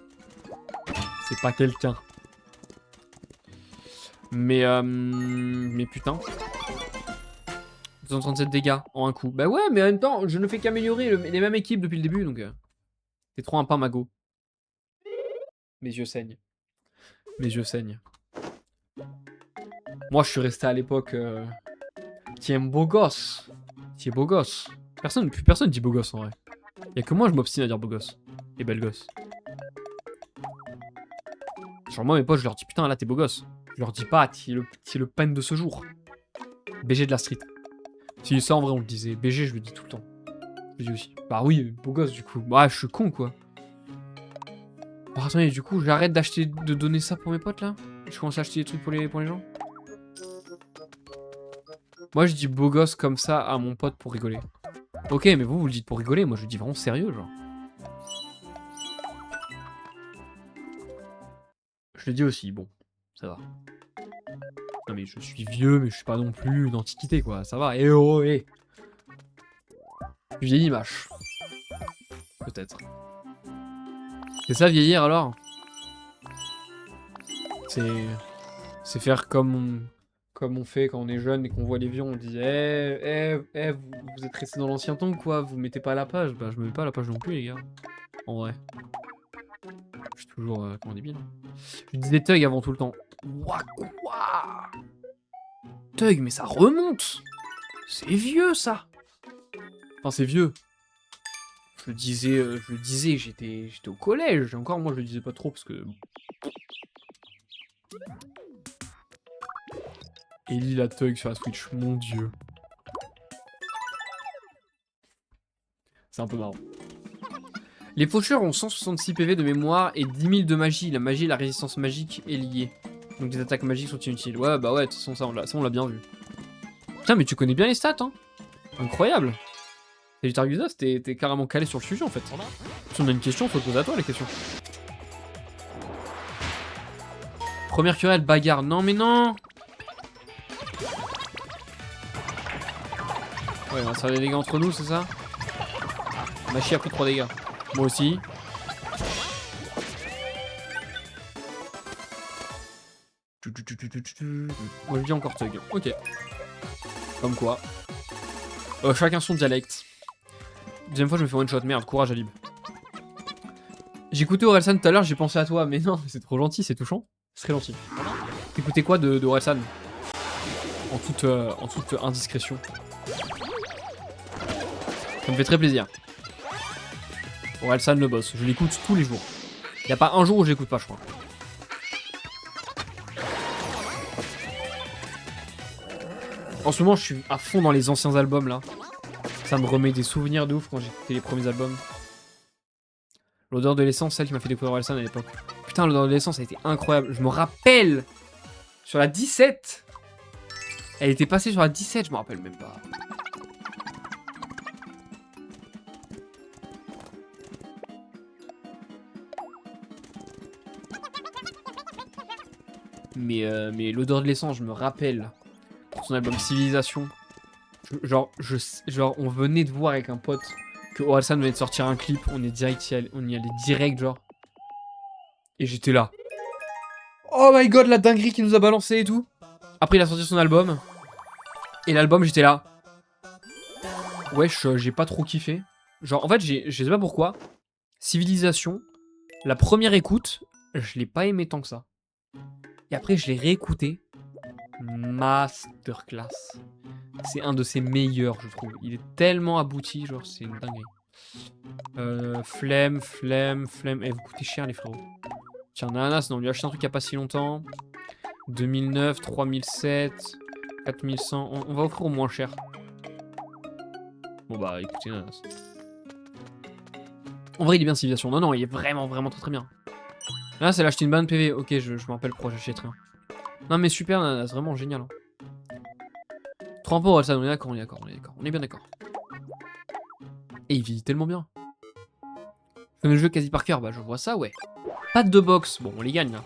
A: C'est pas quelqu'un. Mais putain. 237 dégâts en un coup. Bah ouais, mais en même temps, je ne fais qu'améliorer les mêmes équipes depuis le début, donc... C'est trop un pain, mago. Mes yeux saignent. Mes yeux saignent. Moi, je suis resté à l'époque... Qui aime beau gosse. Qui est beau gosse. Plus personne dit beau gosse, en vrai. Y'a que moi, je m'obstine à dire beau gosse. Et belle gosse. Genre moi, mes potes, je leur dis, putain, là, t'es beau gosse. Je leur dis pas, t'es le pain de ce jour. BG de la street. Si ça, en vrai, on le disait. BG, je le dis tout le temps. Je le dis aussi. Bah oui, beau gosse, du coup. Bah, je suis con, quoi. Bon, attendez, du coup, j'arrête de donner ça pour mes potes, là. Je commence à acheter des trucs pour les gens. Moi, je dis beau gosse comme ça à mon pote pour rigoler. Ok, mais vous le dites pour rigoler. Moi, je le dis vraiment sérieux, genre. Je le dis aussi, bon. Ça va. Non, mais je suis vieux, mais je suis pas non plus une antiquité, quoi. Ça va. Eh oh, eh. Vieilli mâche. Peut-être. C'est ça, vieillir, alors? C'est... C'est faire comme on fait quand on est jeune et qu'on voit les vieux, on dit vous êtes resté dans l'ancien temps quoi, vous mettez pas à la page. Bah je me mets pas à la page non plus les gars. En vrai. Je suis toujours comment débile. Je disais Tug avant tout le temps. Ouah quoi. Tug mais ça remonte. C'est vieux ça. Enfin c'est vieux. Je le disais, j'étais au collège. Et encore moi je le disais pas trop parce que... Ellie la Tug sur la Switch, mon dieu. C'est un peu marrant. Les faucheurs ont 166 PV de mémoire et 10 000 de magie. La magie et la résistance magique est liée. Donc des attaques magiques sont inutiles. Ouais, bah ouais, de toute façon, ça on l'a bien vu. Putain, mais tu connais bien les stats, hein. Incroyable. Sagittarius, t'es carrément calé sur le sujet, en fait. Si on a une question, faut te poser à toi, les questions. Première querelle, bagarre. Non, mais non. Ouais, on va se faire des dégâts entre nous, c'est ça? Machi a pris 3 dégâts. Moi aussi. Moi je dis encore Tug. Ok. Comme quoi. Chacun son dialecte. Deuxième fois je me fais one shot. Merde, courage Alib. J'écoutais Orelsan tout à l'heure, j'ai pensé à toi. Mais non, c'est trop gentil, c'est touchant. C'est très gentil. T'écoutais quoi de Orelsan? En toute indiscrétion. Ça me fait très plaisir. Orelsan le boss, je l'écoute tous les jours. Y a pas un jour où je l'écoute pas, je crois. En ce moment, je suis à fond dans les anciens albums là. Ça me remet des souvenirs de ouf quand j'écoutais les premiers albums. L'odeur de l'essence, celle qui m'a fait découvrir Orelsan à l'époque. Putain, l'odeur de l'essence, a été incroyable. Je me rappelle sur la 17. Elle était passée sur la 17, je me rappelle même pas. Mais l'odeur de l'essence, je me rappelle. Pour son album Civilisation. Genre, on venait de voir avec un pote que Orelsan venait de sortir un clip. On y allait direct, genre. Et j'étais là. Oh my god, la dinguerie qu'il nous a balancé et tout. Après, il a sorti son album. Et l'album, j'étais là. Wesh, j'ai pas trop kiffé. Genre, en fait, je sais pas pourquoi. Civilisation, la première écoute, je l'ai pas aimé tant que ça. Et après, je l'ai réécouté. Masterclass. C'est un de ses meilleurs, je trouve. Il est tellement abouti, genre, c'est une dinguerie. Flemme. Eh, vous coûtez cher, les frérots. Tiens, Nanas, on lui a acheté un truc il y a pas si longtemps. 2009, 3007, 4100. On va offrir au moins cher. Bon, bah, écoutez, Nanas. En vrai, il est bien Civilisation. Non, il est vraiment très bien. Là, c'est l'acheter une bonne PV. Ok, je me rappelle pourquoi j'achète rien. Non, mais super, Nanas, vraiment génial. Hein. 3 points, ça, on est d'accord. On est bien d'accord. Et il vit tellement bien. Je connais le jeu quasi par cœur, bah je vois ça, ouais. Pas de box, bon, on les gagne là.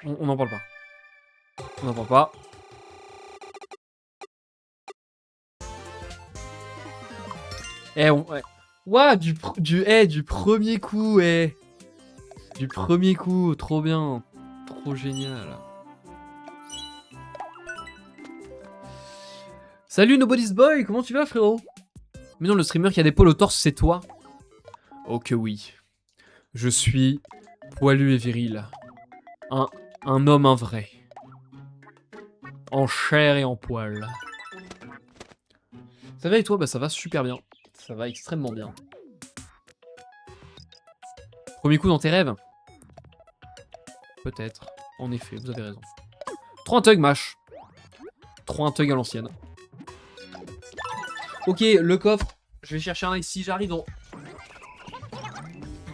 A: On n'en parle pas. On n'en parle pas. Eh, ouais. Ouah, du premier coup, eh. Du premier coup, trop bien. Trop génial. Salut Nobody's Boy, comment tu vas frérot? Mais non, le streamer qui a des pôles au torse, c'est toi. Oh que oui. Je suis poilu et viril. Un homme, un vrai. En chair et en poil. Ça va et toi? Bah ça va super bien. Ça va extrêmement bien. Premier coup dans tes rêves? Peut-être. En effet, vous avez raison. 3 Tug Mash. 3 Tug à l'ancienne. Ok, le coffre. Je vais chercher un ici. J'arrive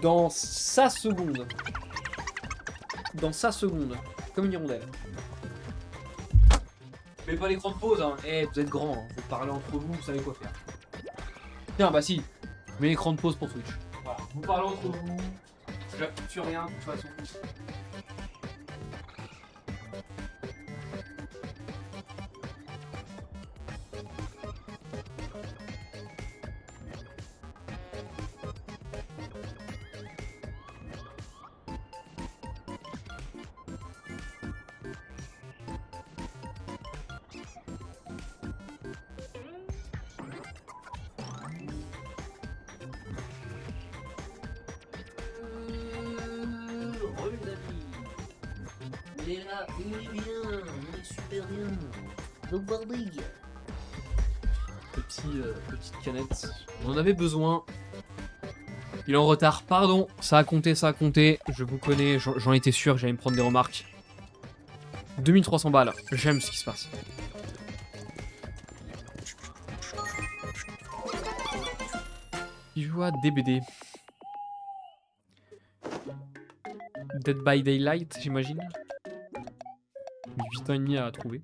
A: dans sa seconde. Dans sa seconde. Comme une hirondelle. Mais pas l'écran de pause, hein. Eh, vous êtes grands, hein. Vous parlez entre vous, vous savez quoi faire. Tiens, bah si. Je mets l'écran de pause pour Twitch. Voilà. Vous parlez entre vous. j'appuie sur rien de toute façon.
B: Il est là, il est bien, il est super bien. Donc bordel.
A: Petite canette. On en avait besoin. Il est en retard, pardon. Ça a compté, ça a compté. Je vous connais, j'en étais sûr que j'allais me prendre des remarques. 2300 balles, j'aime ce qui se passe. Il joue à DBD. Dead by Daylight, j'imagine. 8 ans et demi à trouver.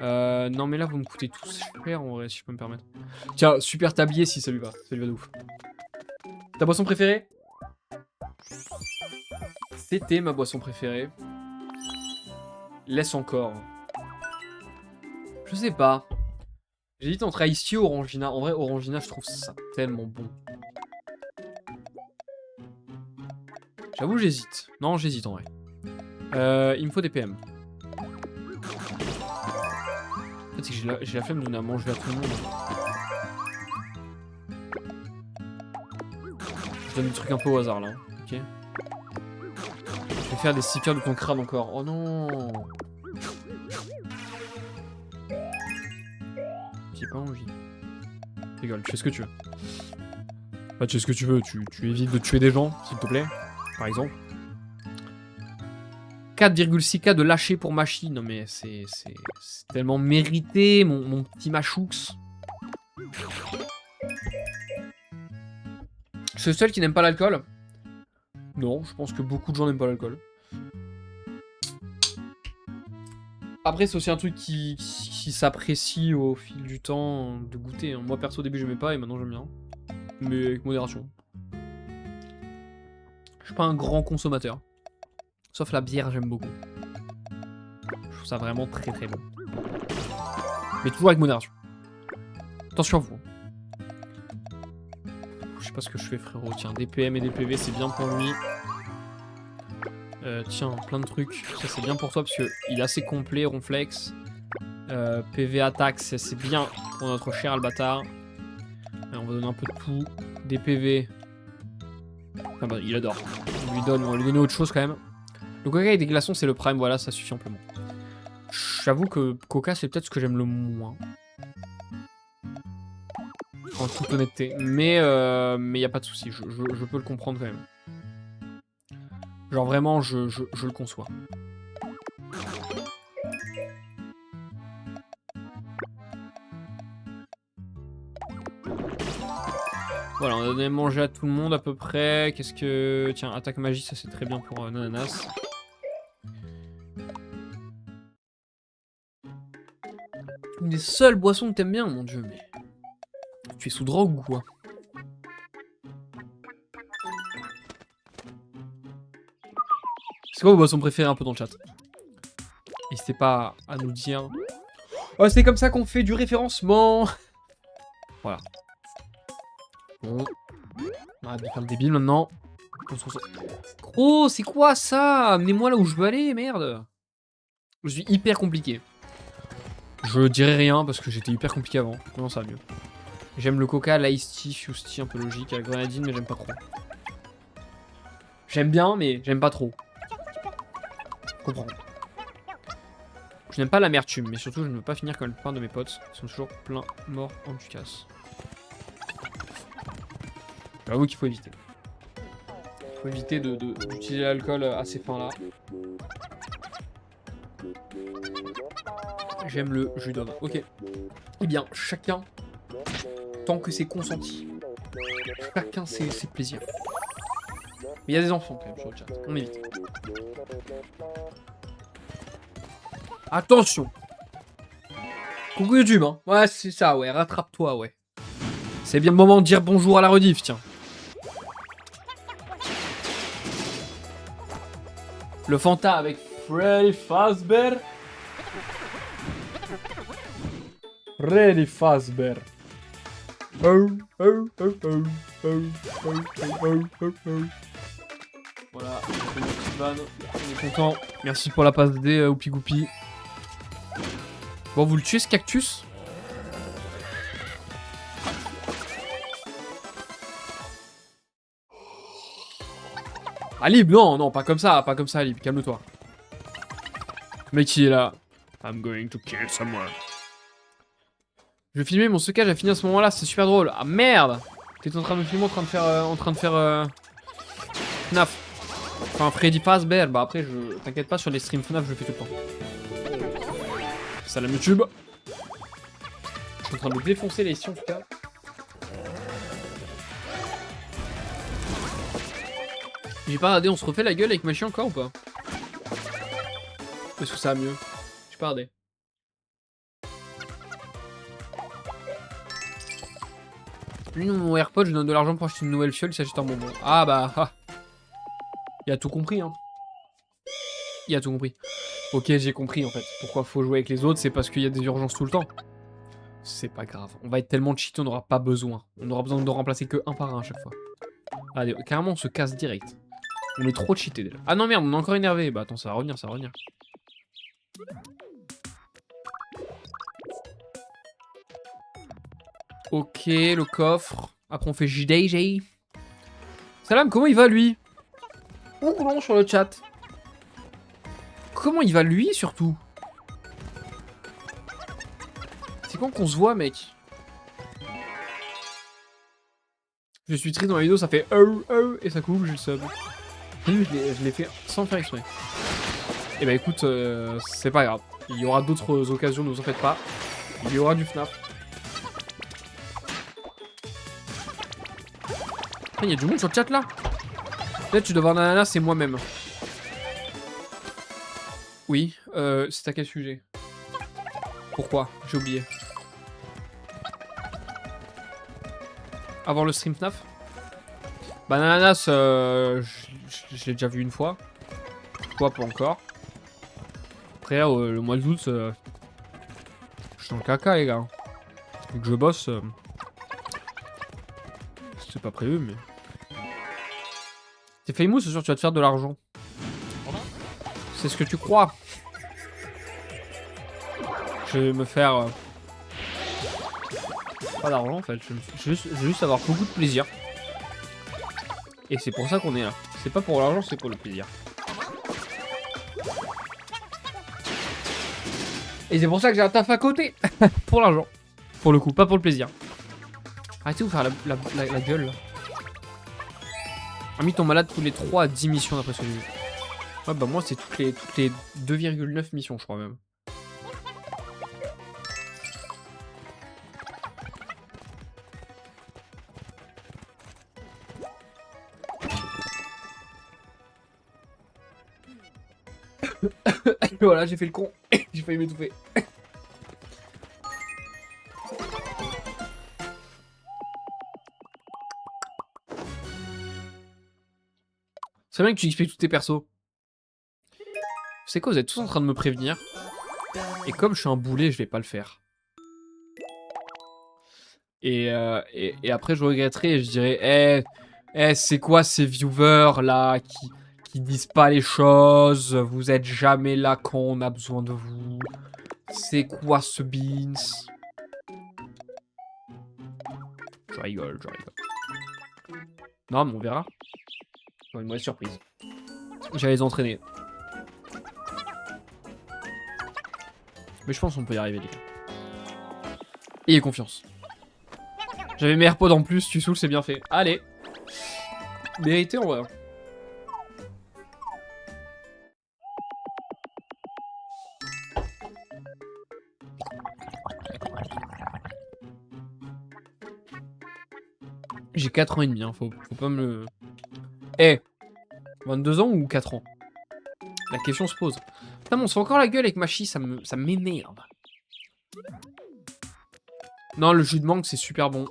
A: Non mais là vous me coûtez tous cher en vrai si je peux me permettre. Tiens, super tablier si ça lui va de ouf. Ta boisson préférée? C'était ma boisson préférée. Laisse encore. Je sais pas. J'hésite entre Ice Tea ou Orangina. En vrai Orangina je trouve ça tellement bon. J'avoue j'hésite. Non j'hésite en vrai. Il me faut des PM. En fait, c'est que j'ai la flemme de donner à manger à tout le monde. Je donne des trucs un peu au hasard là. Ok. Je vais faire des stickers de ton crâne encore. Oh non. J'ai pas envie. Rigole, tu fais ce que tu veux. Bah, tu fais ce que tu veux. Tu évites de tuer des gens, s'il te plaît. Par exemple. 4,6K de lâcher pour Machi. Non mais c'est tellement mérité, mon petit Machoux. Je suis le seul qui n'aime pas l'alcool. Non, je pense que beaucoup de gens n'aiment pas l'alcool. Après, c'est aussi un truc qui s'apprécie au fil du temps de goûter. Moi, perso, au début, j'aimais pas et maintenant, j'aime bien. Mais avec modération. Je suis pas un grand consommateur. Sauf la bière, j'aime beaucoup. Je trouve ça vraiment très très bon. Mais toujours avec modération. Attention à vous. Je sais pas ce que je fais, frérot. Tiens, des PM et des PV, c'est bien pour lui. Tiens, plein de trucs. Ça, c'est bien pour toi parce qu'il est assez complet, Ronflex. PV attaque, c'est bien pour notre cher Albatar. On va donner un peu de tout. Des PV. Ah bah, il adore. On va lui donner autre chose quand même. Le coca et des glaçons, c'est le prime, voilà, ça suffit amplement. J'avoue que coca, c'est peut-être ce que j'aime le moins. En toute honnêteté. Mais y a pas de souci, je peux le comprendre quand même. Genre vraiment, je le conçois. Voilà, on a donné à manger à tout le monde à peu près. Qu'est-ce que... Tiens, attaque magie, ça c'est très bien pour Nananas. Une des seules boissons que t'aimes bien, mon dieu, mais... Tu es sous drogue ou quoi? C'est quoi vos boissons préférées un peu dans le chat? N'hésitez pas à nous dire. Oh, c'est comme ça qu'on fait du référencement. Voilà. Bon. On arrête de faire le débile maintenant. Oh, c'est quoi ça? Amenez-moi là où je veux aller, merde. Je suis hyper compliqué. Je dirais rien parce que j'étais hyper compliqué avant. Non, ça va mieux. J'aime le coca, l'ice tea, fuse tea, un peu logique, la grenadine, mais j'aime pas trop. J'aime bien, mais j'aime pas trop. Je comprends. Je n'aime pas l'amertume, mais surtout je ne veux pas finir comme le pain de mes potes. Ils sont toujours pleins, morts, en ducasse. J'avoue qu'il faut éviter. Il faut éviter d'utiliser l'alcool à ces fins-là. J'aime le jus d'homme. Ok. Eh bien, chacun, tant que c'est consenti, chacun ses plaisirs. Mais il y a des enfants quand même sur le chat. On évite. Attention. Coucou YouTube, hein. Ouais, c'est ça, ouais. Rattrape-toi, ouais. C'est bien le moment de dire bonjour à la rediff, tiens. Le Fanta avec Freddy Fazbear. Freddy Fazbear. Oh, oh, oh, oh, oh, oh, oh, oh, oh. Voilà, on fait une petite vanne. On est content. Merci pour la passe D, Oupi Goupi. Bon, vous le tuez ce cactus? Alib, non, non, pas comme ça, Alib, calme-toi. Le mec qui est là. I'm going to kill someone. Je vais filmer mon stockage a fini à ce moment-là, c'est super drôle. Ah merde! T'es en train de me filmer en train de faire FNAF. Enfin, Freddy Fazbear, bah après, t'inquiète pas, sur les streams FNAF, je le fais tout le temps. Salam YouTube. Je suis en train de défoncer les ici en tout cas. J'ai pas regardé, on se refait la gueule avec Machi encore ou pas? Est-ce que ça va mieux? J'ai pas regardé. Lui, mon AirPod, je donne de l'argent pour acheter une nouvelle fiole, il s'achète un bonbon. Ah bah, ah. Il a tout compris, hein. Il a tout compris. Ok, j'ai compris en fait. Pourquoi faut jouer avec les autres, c'est parce qu'il y a des urgences tout le temps. C'est pas grave. On va être tellement cheaté, on n'aura pas besoin. On aura besoin de remplacer que un par un à chaque fois. Allez, carrément, on se casse direct. On est trop cheaté déjà. Ah non, merde, on est encore énervé. Bah attends, ça va revenir, ça va revenir. Ok, le coffre. Après, on fait JDJ. Salam, comment il va lui? Ourlon sur le chat. Comment il va lui surtout? C'est quand qu'on se voit, mec? Je suis triste dans la vidéo, ça fait et ça coupe, j'ai le sub. Je l'ai fait sans faire exprès. Et bah écoute, c'est pas grave. Il y aura d'autres occasions, ne vous en faites pas. Il y aura du FNAF. Il y a du monde sur le chat là. Peut-être tu devrais avoir un ananas, c'est moi-même. Oui, c'est à quel sujet? Pourquoi? J'ai oublié. Avant le stream FNAF? Bananas, je l'ai déjà vu une fois. Toi, pas encore. Après, le mois d'août, je suis dans le caca, les gars. Vu que je bosse, c'est pas prévu, mais... T'es famous, c'est sûr, tu vas te faire de l'argent. C'est ce que tu crois. Je vais me faire... pas d'argent, en fait. Je veux juste avoir beaucoup de plaisir. Et c'est pour ça qu'on est là. C'est pas pour l'argent, c'est pour le plaisir. Et c'est pour ça que j'ai un taf à côté. Pour l'argent. Pour le coup, pas pour le plaisir. Arrêtez de vous faire la gueule là. Ami, ton malade tous les 3 à 10 missions d'après celui-là. Ouais, bah moi c'est toutes les 2,9 missions, je crois même. Voilà, j'ai fait le con. J'ai failli m'étouffer. C'est bien que tu expliques tous tes persos. C'est quoi, vous êtes tous en train de me prévenir. Et comme je suis un boulet, je vais pas le faire. Et après, je regretterai et je dirais, c'est quoi ces viewers là qui disent pas les choses? Vous êtes jamais là quand on a besoin de vous. C'est quoi ce beans? Je rigole, je rigole. Non, mais on verra. Une mauvaise surprise. J'allais les entraîner. Mais je pense qu'on peut y arriver, les gars. Ayez confiance. J'avais mes AirPods en plus, tu saoules, c'est bien fait. Allez. Mérité en vrai. J'ai 4 ans et demi, hein, faut pas me... 22 ans ou 4 ans? La question se pose. Putain, mais on se fait encore la gueule avec Machi, ça m'énerve. Non, le jus de mangue, c'est super bon.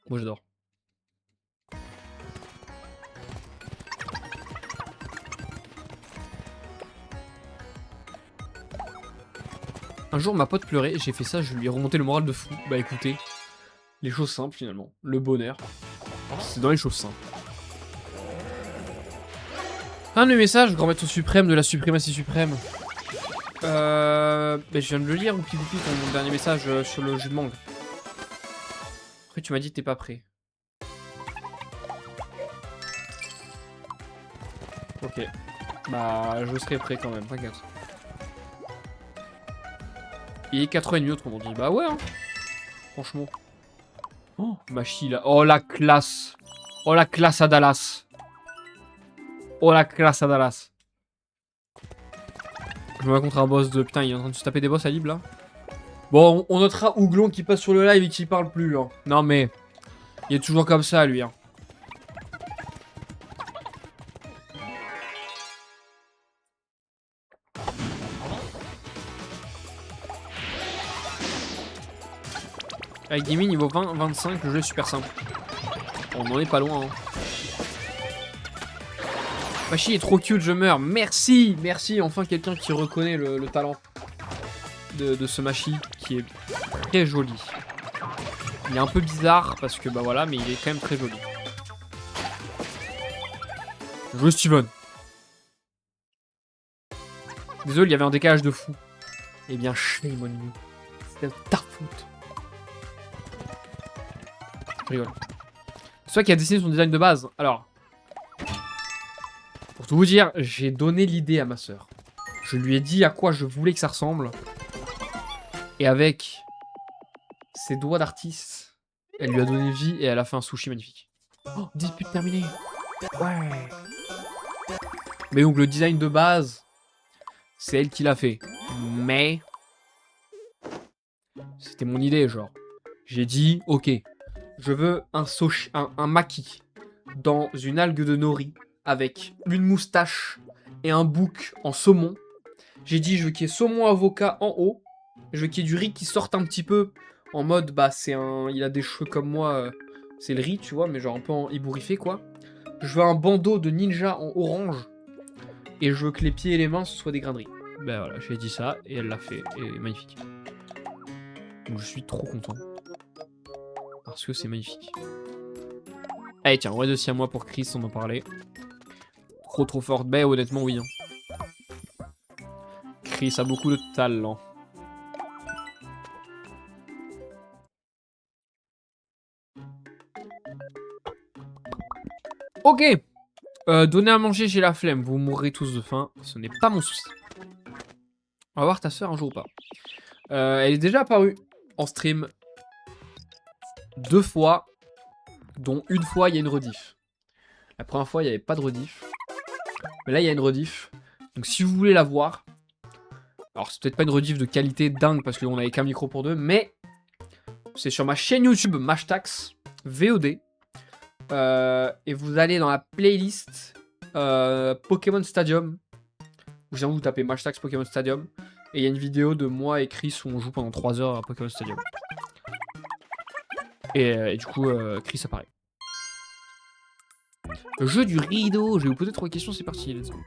A: Moi, j'adore. Un jour, ma pote pleurait, j'ai fait ça, je lui ai remonté le moral de fou. Bah écoutez, les choses simples finalement. Le bonheur, c'est dans les choses simples. Un de mes messages, grand maître suprême de la suprématie suprême. Bah, je viens de le lire, Oupi Goupi, ton dernier message sur le jus de mangue. Après, tu m'as dit que t'es pas prêt. Ok. Bah, je serai prêt quand même, t'inquiète. Il est 4h30 autrement dit. Bah ouais, hein. Franchement. Oh, Machi là. Oh la classe. Oh la classe à Dallas. Oh la classe à Dallas. Je me bats contre un boss de... Putain, il est en train de se taper des boss à Lib là. Bon, on notera Ouglon qui passe sur le live et qui parle plus. Hein. Non mais... Il est toujours comme ça lui. Hein. Avec Gimme niveau 20-25, le jeu est super simple. On en est pas loin. Hein. Machi est trop cute, je meurs. Merci, merci. Enfin quelqu'un qui reconnaît le talent de ce Machi qui est très joli. Il est un peu bizarre parce que bah voilà, mais il est quand même très joli. Jouer Steven. Désolé, il y avait un décalage de fou. Eh bien, shame on you. C'était ta faute. Je rigole. C'est toi qui a dessiné son design de base. Alors, pour tout vous dire, j'ai donné l'idée à ma sœur. Je lui ai dit à quoi je voulais que ça ressemble. Et avec ses doigts d'artiste, elle lui a donné vie et elle a fait un sushi magnifique. Oh, dispute terminée. Ouais. Mais donc le design de base, c'est elle qui l'a fait. Mais c'était mon idée, genre. J'ai dit, ok, je veux un maki dans une algue de nori avec une moustache et un bouc en saumon. J'ai dit, je veux qu'il y ait saumon avocat en haut. Je veux qu'il y ait du riz qui sorte un petit peu en mode, bah c'est un... Il a des cheveux comme moi, c'est le riz, tu vois, mais genre un peu ébouriffé, quoi. Je veux un bandeau de ninja en orange. Et je veux que les pieds et les mains, ce soient des grains de riz. Ben voilà, j'ai dit ça, et elle l'a fait, et magnifique. Donc je suis trop content. Parce que c'est magnifique. Allez tiens, ouais dossier à moi pour Chris, on en parlait. Trop forte, ben honnêtement oui. Hein. Chris a beaucoup de talent. Ok. Donner à manger, j'ai la flemme. Vous mourrez tous de faim. Ce n'est pas mon souci. On va voir ta soeur un jour ou pas. Elle est déjà apparue en stream 2 fois, dont une fois il y a une rediff. La première fois il n'y avait pas de rediff. Mais là il y a une rediff. Donc si vous voulez la voir, alors c'est peut-être pas une rediff de qualité dingue parce qu'on avait qu'un micro pour deux, mais c'est sur ma chaîne YouTube Mashtax VOD. Et vous allez dans la playlist Pokémon Stadium. Vous tapez Mashtax Pokémon Stadium. Et il y a une vidéo de moi et Chris où on joue pendant 3 heures à Pokémon Stadium. Et du coup, Chris apparaît. Le jeu du rideau. Je vais vous poser 3 questions, c'est parti, let's go.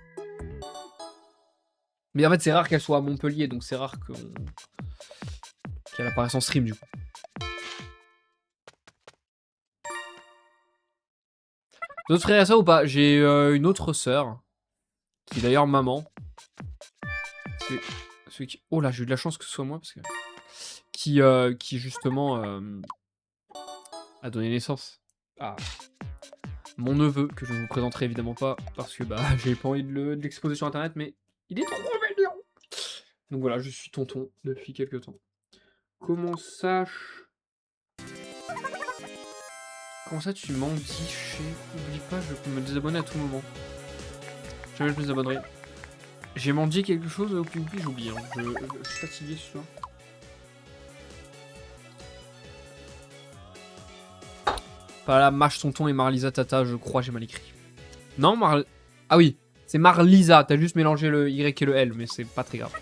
A: Mais en fait, c'est rare qu'elle soit à Montpellier, donc c'est rare qu'elle apparaisse en stream, du coup. D'autres frères et sœurs ou pas? J'ai une autre sœur, qui est d'ailleurs maman. C'est celui qui... Oh là, j'ai eu de la chance que ce soit moi, parce que... Qui justement a donné naissance à mon neveu, que je ne vous présenterai évidemment pas, parce que bah j'ai pas envie de l'exposer sur internet, mais il est trop mignon. Donc voilà, je suis tonton depuis quelques temps. Comment ça tu m'en dis, chez... Oublie pas, je peux me désabonner à tout moment. Jamais je me désabonnerai. J'ai mangé quelque chose au Pumpy, j'oublie. Hein. Je suis fatigué ce soir. Pas là, Mâche Tonton et Marlisa Tata, je crois, j'ai mal écrit. Non, Ah oui, c'est Marlisa, t'as juste mélangé le Y et le L, mais c'est pas très grave.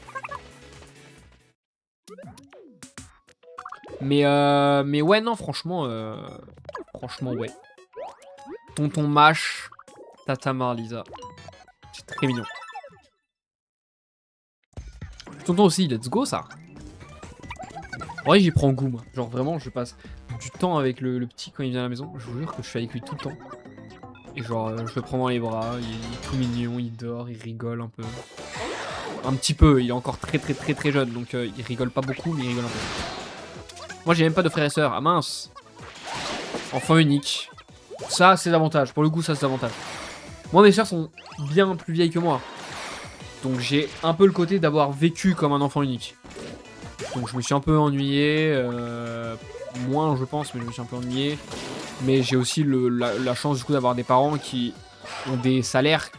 A: Mais ouais, non, franchement, ouais. Tonton Mâche, Tata Marlisa. C'est très mignon. Tonton aussi, let's go ça. En vrai, j'y prends goût, moi. Genre, vraiment, je passe du temps avec le petit quand il vient à la maison. Je vous jure que je suis avec lui tout le temps. Et genre, je le prends dans les bras, il est tout mignon, il dort, il rigole un peu. Un petit peu, il est encore très jeune, donc il rigole pas beaucoup, mais il rigole un peu. Moi, j'ai même pas de frères et sœurs. Ah mince! Enfant unique. Ça, c'est l'avantage. Pour le coup, ça, c'est l'avantage. Moi, mes sœurs sont bien plus vieilles que moi. Donc, j'ai un peu le côté d'avoir vécu comme un enfant unique. Donc, je me suis un peu ennuyé. Moins, je pense, mais je me suis un peu ennuyé. Mais j'ai aussi la chance, du coup, d'avoir des parents qui ont des salaires.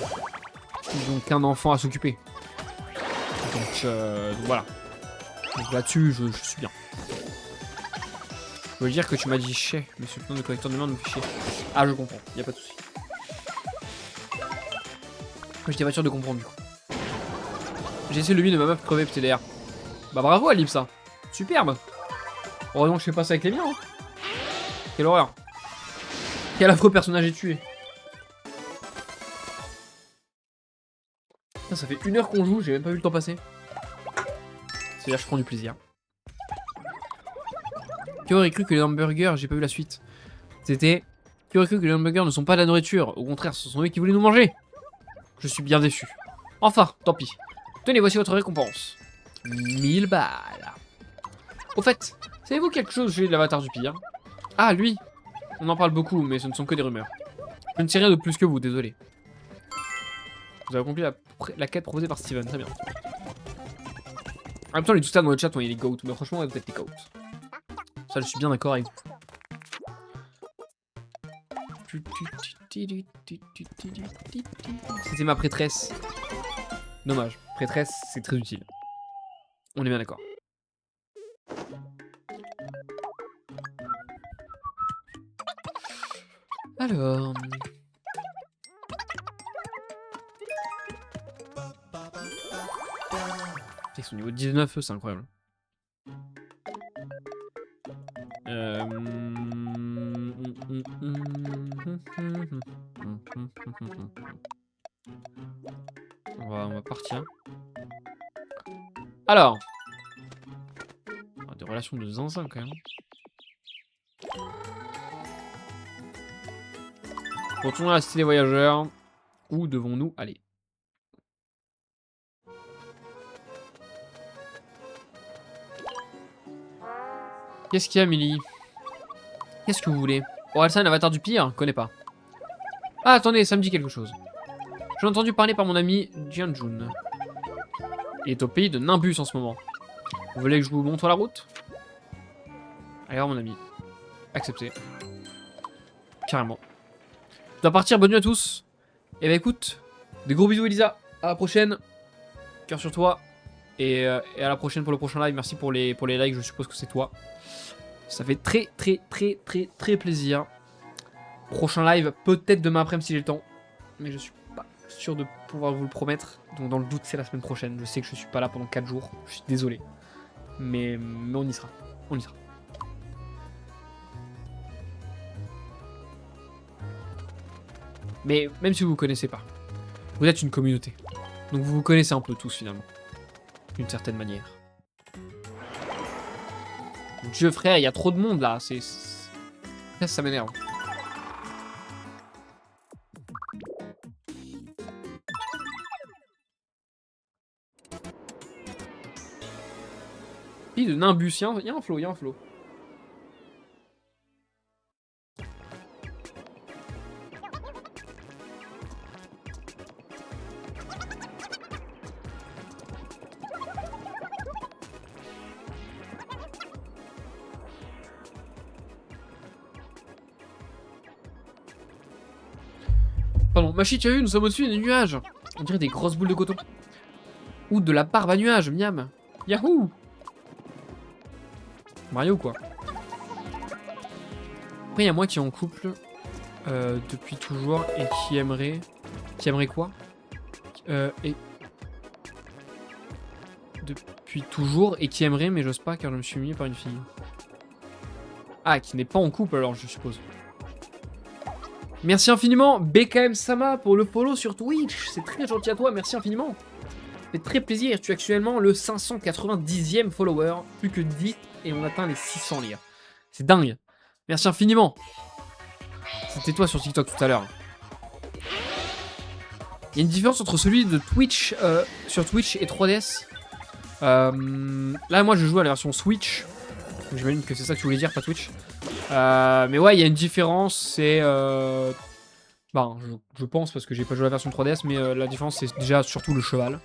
A: Ils n'ont qu'un enfant à s'occuper. Donc, voilà. Donc, là-dessus, je suis bien. Je veux dire que tu m'as dit chier, monsieur le nom de collecteur de merde me fait chier. Ah, je comprends, y a pas de souci. J'étais pas sûr de comprendre du coup. J'ai essayé le mine de ma meuf crever PTDR. Bah bravo Alip ça. Superbe. Heureusement que je fais pas ça avec les miens. Hein. Quelle horreur. Quel affreux personnage j'ai tué. Putain, ça fait 1 heure qu'on joue, j'ai même pas vu le temps passer. C'est-à-dire que je prends du plaisir. Qui aurait cru que les hamburgers, j'ai pas vu la suite. C'était... Qui aurait cru que les hamburgers ne sont pas de la nourriture. Au contraire, ce sont eux qui voulaient nous manger. Je suis bien déçu. Enfin, tant pis. Tenez, voici votre récompense. 1000 balles. Au fait, savez-vous quelque chose j'ai de l'avatar du pire? Ah, lui. On en parle beaucoup, mais ce ne sont que des rumeurs. Je ne sais rien de plus que vous, désolé. Vous avez accompli la quête proposée par Steven, très bien. En même temps, les tout dans le chat, il est GOAT, mais franchement, vous êtes les GOAT. Ça, je suis bien d'accord avec vous. C'était ma prêtresse. Dommage. Prêtresse, c'est très utile. On est bien d'accord. Alors... Ils sont au niveau 19, c'est incroyable. On va partir. Alors. Des relations de zinzin quand même. Retournons à la cité des voyageurs. Où devons-nous aller? Qu'est-ce qu'il y a, Millie? Qu'est-ce que vous voulez? Orelsan, avatar du pire? Connais pas. Ah, attendez, ça me dit quelque chose. J'ai entendu parler par mon ami Jianjun. Il est au pays de Nimbus en ce moment. Vous voulez que je vous montre la route? Allez voir mon ami. Accepté. Carrément. Je dois partir, bonne nuit à tous. Et bah écoute, des gros bisous Elisa. À la prochaine. Cœur sur toi. Et à la prochaine pour le prochain live. Merci pour les likes, je suppose que c'est toi. Ça fait très plaisir. Prochain live, peut-être demain après-midi si j'ai le temps. Mais je suis pas sûr de pouvoir vous le promettre. Donc dans le doute, c'est la semaine prochaine. Je sais que je suis pas là pendant 4 jours. Je suis désolé. Mais on y sera. On y sera. Mais même si vous vous connaissez pas, vous êtes une communauté. Donc vous vous connaissez un peu tous finalement. D'une certaine manière. Dieu frère, il y a trop de monde là. Ça m'énerve. De Nimbus, il y a un flow, il y a un flow. Pardon, Machi, tu as vu, nous sommes au-dessus des nuages. On dirait des grosses boules de coton. Ou de la barbe à nuages, miam. Yahoo! Mario quoi. Après il y a moi qui est en couple depuis toujours et qui aimerait... Qui aimerait quoi? Et... Depuis toujours et qui aimerait mais j'ose pas car je me suis mis par une fille. Ah, qui n'est pas en couple alors je suppose. Merci infiniment BKM Sama pour le follow sur Twitch. C'est très gentil à toi, merci infiniment. fait très plaisir. Tu es actuellement le 590e follower. Plus que 10 et on atteint les 600 les gars. C'est dingue. Merci infiniment. C'était toi sur TikTok tout à l'heure. Il y a une différence entre celui de Twitch sur Twitch et 3DS. Là, moi, je joue à la version Switch. J'imagine que c'est ça que tu voulais dire, pas Twitch. Mais ouais, il y a une différence. C'est... Ben, je pense, parce que j'ai pas joué à la version 3DS, mais la différence, c'est déjà surtout le cheval.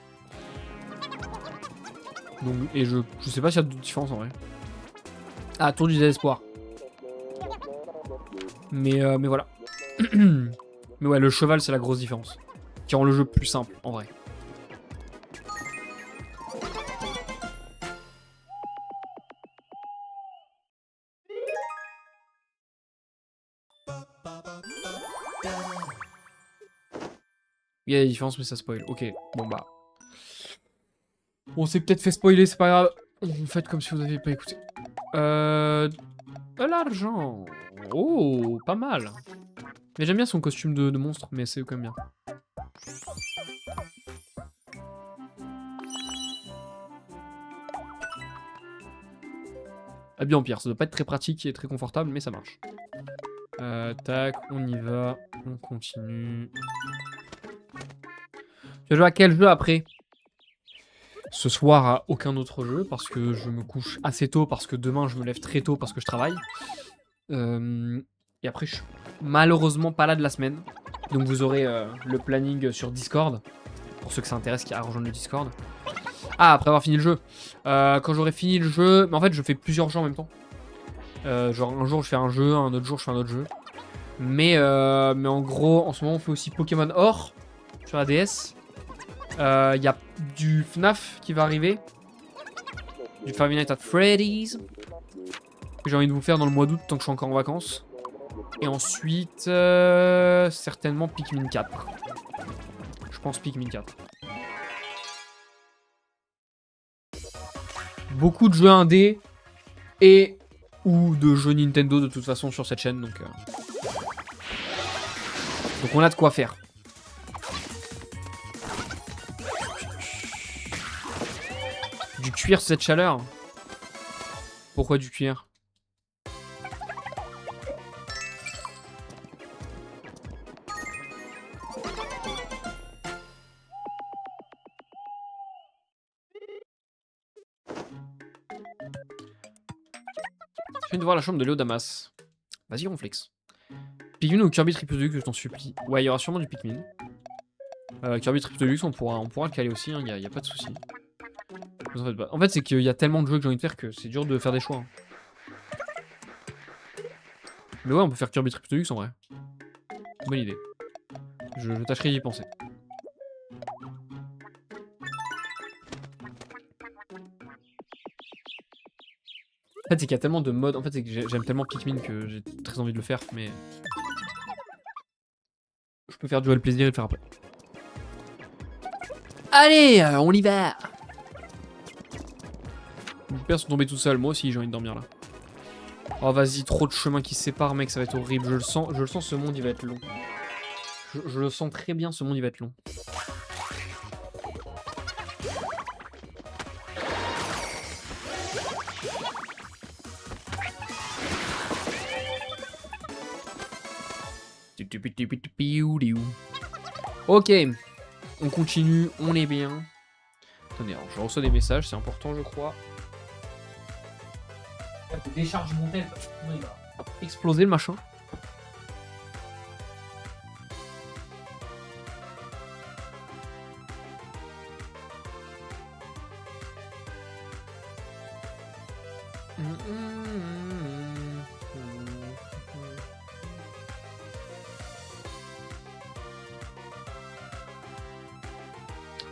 A: Donc, et je sais pas s'il y a d'autres différences en vrai. Ah, tour du désespoir. Mais voilà. Mais ouais, le cheval, c'est la grosse différence. Qui rend le jeu plus simple, en vrai. Il y a des différences, mais ça spoil. Ok, bon bah. On s'est peut-être fait spoiler, c'est pas grave. Faites comme si vous n'aviez pas écouté. De l'argent. Oh, pas mal. Mais j'aime bien son costume de monstre, mais c'est quand même bien. Habillé en pierre, ça doit pas être très pratique et très confortable, mais ça marche. Tac, on y va. On continue. Tu vas jouer à quel jeu après? Ce soir à aucun autre jeu parce que je me couche assez tôt, parce que demain je me lève très tôt parce que je travaille. Et après je suis malheureusement pas là de la semaine. Donc vous aurez le planning sur Discord. Pour ceux que ça intéresse qui a rejoindre le Discord. Ah, après avoir fini le jeu. Quand j'aurai fini le jeu... Mais en fait je fais plusieurs jeux en même temps. Genre un jour je fais un jeu, un autre jour je fais un autre jeu. Mais en gros en ce moment on fait aussi Pokémon Or sur la DS. Il y a du FNAF qui va arriver. Du Five Nights at Freddy's. Que j'ai envie de vous faire dans le mois d'août tant que je suis encore en vacances. Et ensuite, certainement Pikmin 4. Je pense Pikmin 4. Beaucoup de jeux indés et ou de jeux Nintendo de toute façon sur cette chaîne. Donc on a de quoi faire. Du cuir cette chaleur. Pourquoi du cuir? Je viens de voir la chambre de Léo Damas. Vas-y, Ronflex. Pikmin ou Kirby Triple Deluxe, je t'en supplie. Ouais, il y aura sûrement du Pikmin. Kirby Triple Deluxe, on pourra le caler aussi, il y a pas de souci. En fait, c'est qu'il y a tellement de jeux que j'ai envie de faire que c'est dur de faire des choix. Hein. Mais ouais, on peut faire Kirby Triple Deluxe en vrai. Bonne idée. Je tâcherai d'y penser. En fait, c'est qu'il y a tellement de modes. En fait, c'est que j'aime tellement Pikmin que j'ai très envie de le faire, mais... Je peux faire du le plaisir et le faire après. Allez, on y va. Mes pères sont tombés tout seuls. Moi aussi, j'ai envie de dormir là. Oh, vas-y, trop de chemins qui se séparent, mec, ça va être horrible. Je le sens, ce monde, il va être long. Je le sens très bien, ce monde, il va être long. Ok, on continue, on est bien. Attendez, alors, je reçois des messages, c'est important, je crois. Je décharge mon tel parce qu'il va exploser le machin.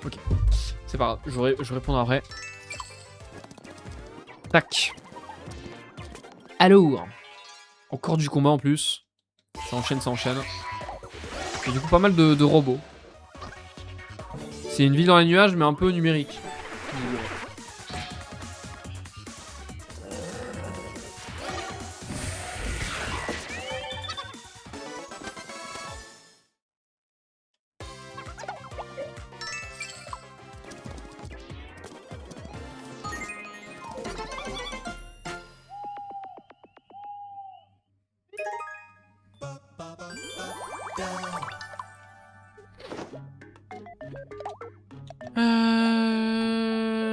A: Ok, c'est pas grave, je réponds après. Tac. Alors, encore du combat en plus. Ça enchaîne, ça enchaîne. Et du coup, pas mal de robots. C'est une ville dans les nuages, mais un peu numérique.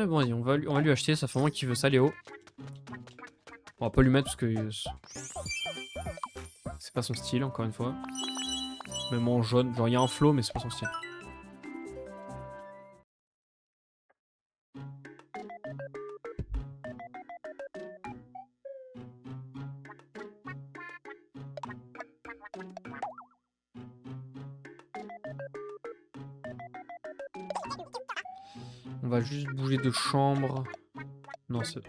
A: Bon, vas-y, on va lui acheter. Ça fait un moment qu'il veut ça, Léo. On va pas lui mettre parce que c'est pas son style, encore une fois. Même en jaune, genre il y a un flow, mais c'est pas son style. On va juste bouger de chambre. Non, c'est...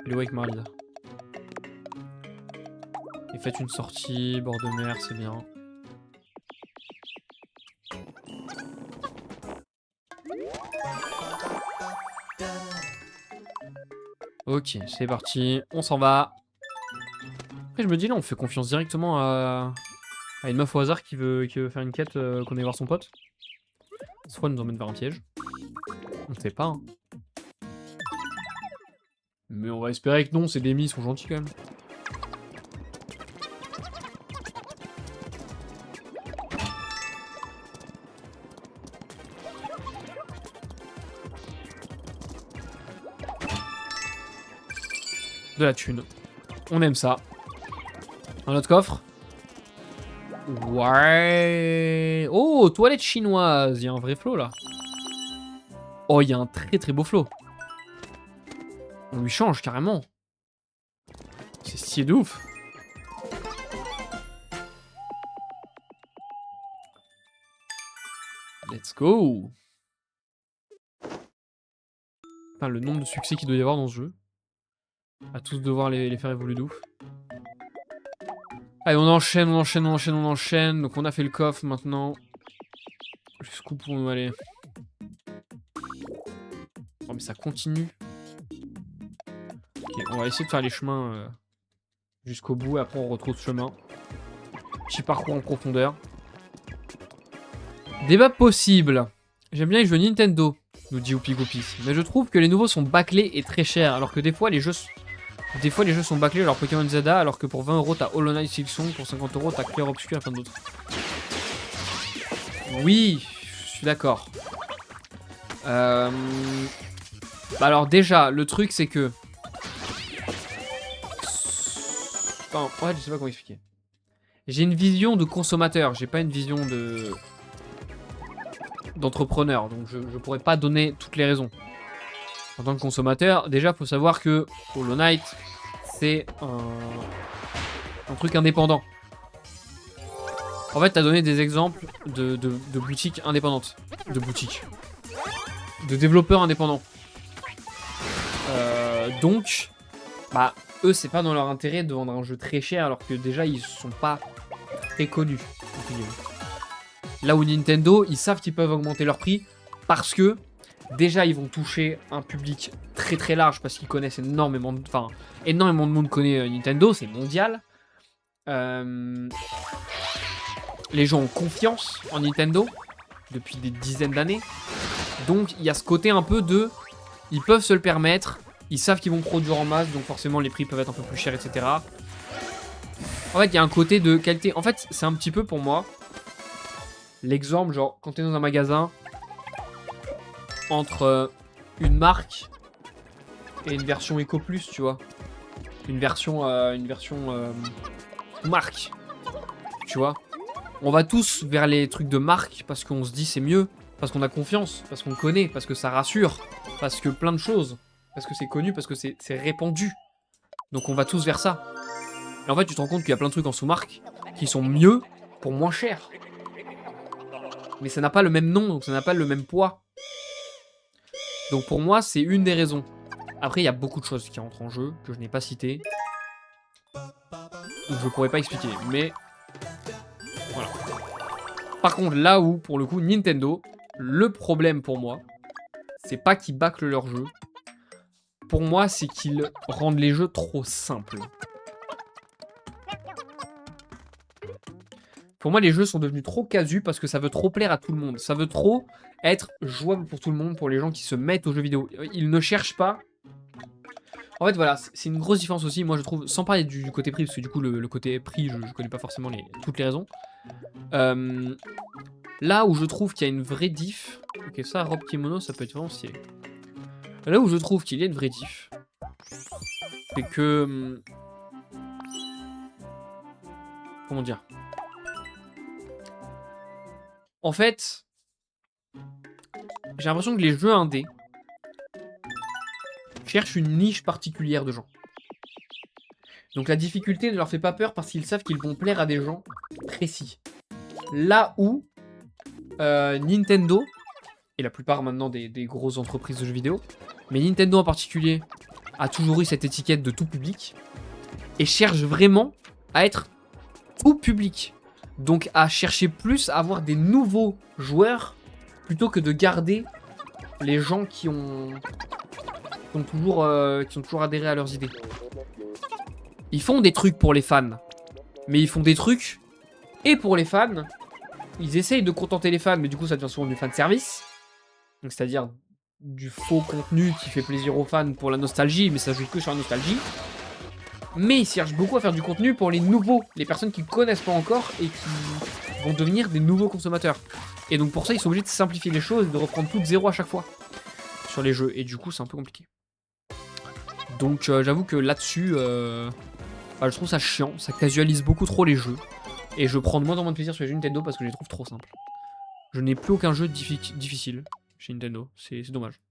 A: Léo avec Marlisa. Et faites une sortie, bord de mer, c'est bien. Ok, c'est parti. On s'en va. Après, je me dis là, on fait confiance directement à une meuf au hasard qui veut faire une quête, qu'on aille voir son pote. Soit elle nous emmène vers un piège. On ne sait pas, hein. Mais on va espérer que non, ces démis sont gentils quand même. De la thune. On aime ça. Dans notre coffre. Ouais. Oh, toilette chinoise. Il y a un vrai flow là. Oh, il y a un très très beau flow. On lui change carrément. C'est stylé de ouf. Let's go. Putain, le nombre de succès qu'il doit y avoir dans ce jeu. À tous devoir les faire évoluer de ouf. Allez, on enchaîne, on enchaîne, on enchaîne, on enchaîne. Donc on a fait le coffre maintenant. Jusqu'où pouvons-nous aller? Oh mais ça continue. Ok, on va essayer de faire les chemins jusqu'au bout. Et après on retrouve ce chemin. Petit parcours en profondeur. Débat possible. J'aime bien les jeux Nintendo, nous dit Oupi Goupy. Mais je trouve que les nouveaux sont bâclés et très chers. Alors que des fois les jeux sont bâclés, genre Pokémon Zelda, alors que pour 20 € t'as Hollow Knight Silksong, pour 50 € t'as Clair Obscur et plein d'autres. Oui, je suis d'accord. Bah alors déjà, le truc c'est que... Enfin, en fait, je sais pas comment expliquer. J'ai une vision de consommateur, j'ai pas une vision d'entrepreneur, donc je pourrais pas donner toutes les raisons. En tant que consommateur, déjà faut savoir que Hollow Knight, c'est un truc indépendant. En fait, t'as donné des exemples de boutiques indépendantes. De développeurs indépendants. Donc, bah, eux, c'est pas dans leur intérêt de vendre un jeu très cher alors que déjà, ils sont pas très connus. Là où Nintendo, ils savent qu'ils peuvent augmenter leur prix parce que déjà, ils vont toucher un public très très large parce qu'ils connaissent énormément de... Enfin, énormément de monde connaît Nintendo, c'est mondial. Les gens ont confiance en Nintendo depuis des dizaines d'années. Donc, il y a ce côté un peu de... Ils peuvent se le permettre, ils savent qu'ils vont produire en masse, donc forcément les prix peuvent être un peu plus chers, etc. En fait, il y a un côté de qualité. En fait, c'est un petit peu pour moi l'exemple, genre, quand t'es dans un magasin... entre une marque et une version Eco Plus, tu vois. Une version marque, tu vois. On va tous vers les trucs de marque parce qu'on se dit c'est mieux, parce qu'on a confiance, parce qu'on connaît, parce que ça rassure, parce que plein de choses, parce que c'est connu, parce que c'est répandu. Donc on va tous vers ça. Et en fait, tu te rends compte qu'il y a plein de trucs en sous-marque qui sont mieux pour moins cher. Mais ça n'a pas le même nom, donc ça n'a pas le même poids. Donc pour moi, c'est une des raisons. Après, il y a beaucoup de choses qui rentrent en jeu, que je n'ai pas citées. Donc je pourrais pas expliquer, mais... Voilà. Par contre, là où, pour le coup, Nintendo, le problème pour moi, c'est pas qu'ils bâclent leurs jeux. Pour moi, c'est qu'ils rendent les jeux trop simples. Pour moi, les jeux sont devenus trop casus parce que ça veut trop plaire à tout le monde. Ça veut trop être jouable pour tout le monde, pour les gens qui se mettent aux jeux vidéo. Ils ne cherchent pas... En fait, voilà, c'est une grosse différence aussi, moi je trouve, sans parler du côté prix, parce que du coup, le côté prix, je connais pas forcément toutes les raisons. Là où je trouve qu'il y a une vraie diff... Ok, ça, robe kimono, ça peut être vraiment stylé. Là où je trouve qu'il y a une vraie diff, c'est que... Comment dire? En fait, j'ai l'impression que les jeux indés cherchent une niche particulière de gens. Donc la difficulté ne leur fait pas peur parce qu'ils savent qu'ils vont plaire à des gens précis. Là où Nintendo, et la plupart maintenant des grosses entreprises de jeux vidéo, mais Nintendo en particulier, a toujours eu cette étiquette de tout public, et cherche vraiment à être tout public. Donc à chercher plus à avoir des nouveaux joueurs, plutôt que de garder les gens qui ont toujours adhéré à leurs idées. Ils font des trucs pour les fans, mais ils font des trucs et pour les fans. Ils essayent de contenter les fans, mais du coup ça devient souvent du fan service. Donc c'est-à-dire du faux contenu qui fait plaisir aux fans pour la nostalgie, mais ça joue que sur la nostalgie. Mais ils cherchent beaucoup à faire du contenu pour les nouveaux, les personnes qui ne connaissent pas encore et qui vont devenir des nouveaux consommateurs. Et donc pour ça ils sont obligés de simplifier les choses et de reprendre tout de zéro à chaque fois sur les jeux. Et du coup c'est un peu compliqué. Donc j'avoue que là-dessus, je trouve ça chiant, ça casualise beaucoup trop les jeux. Et je prends de moins en moins de plaisir sur les jeux Nintendo parce que je les trouve trop simples. Je n'ai plus aucun jeu difficile chez Nintendo, c'est dommage.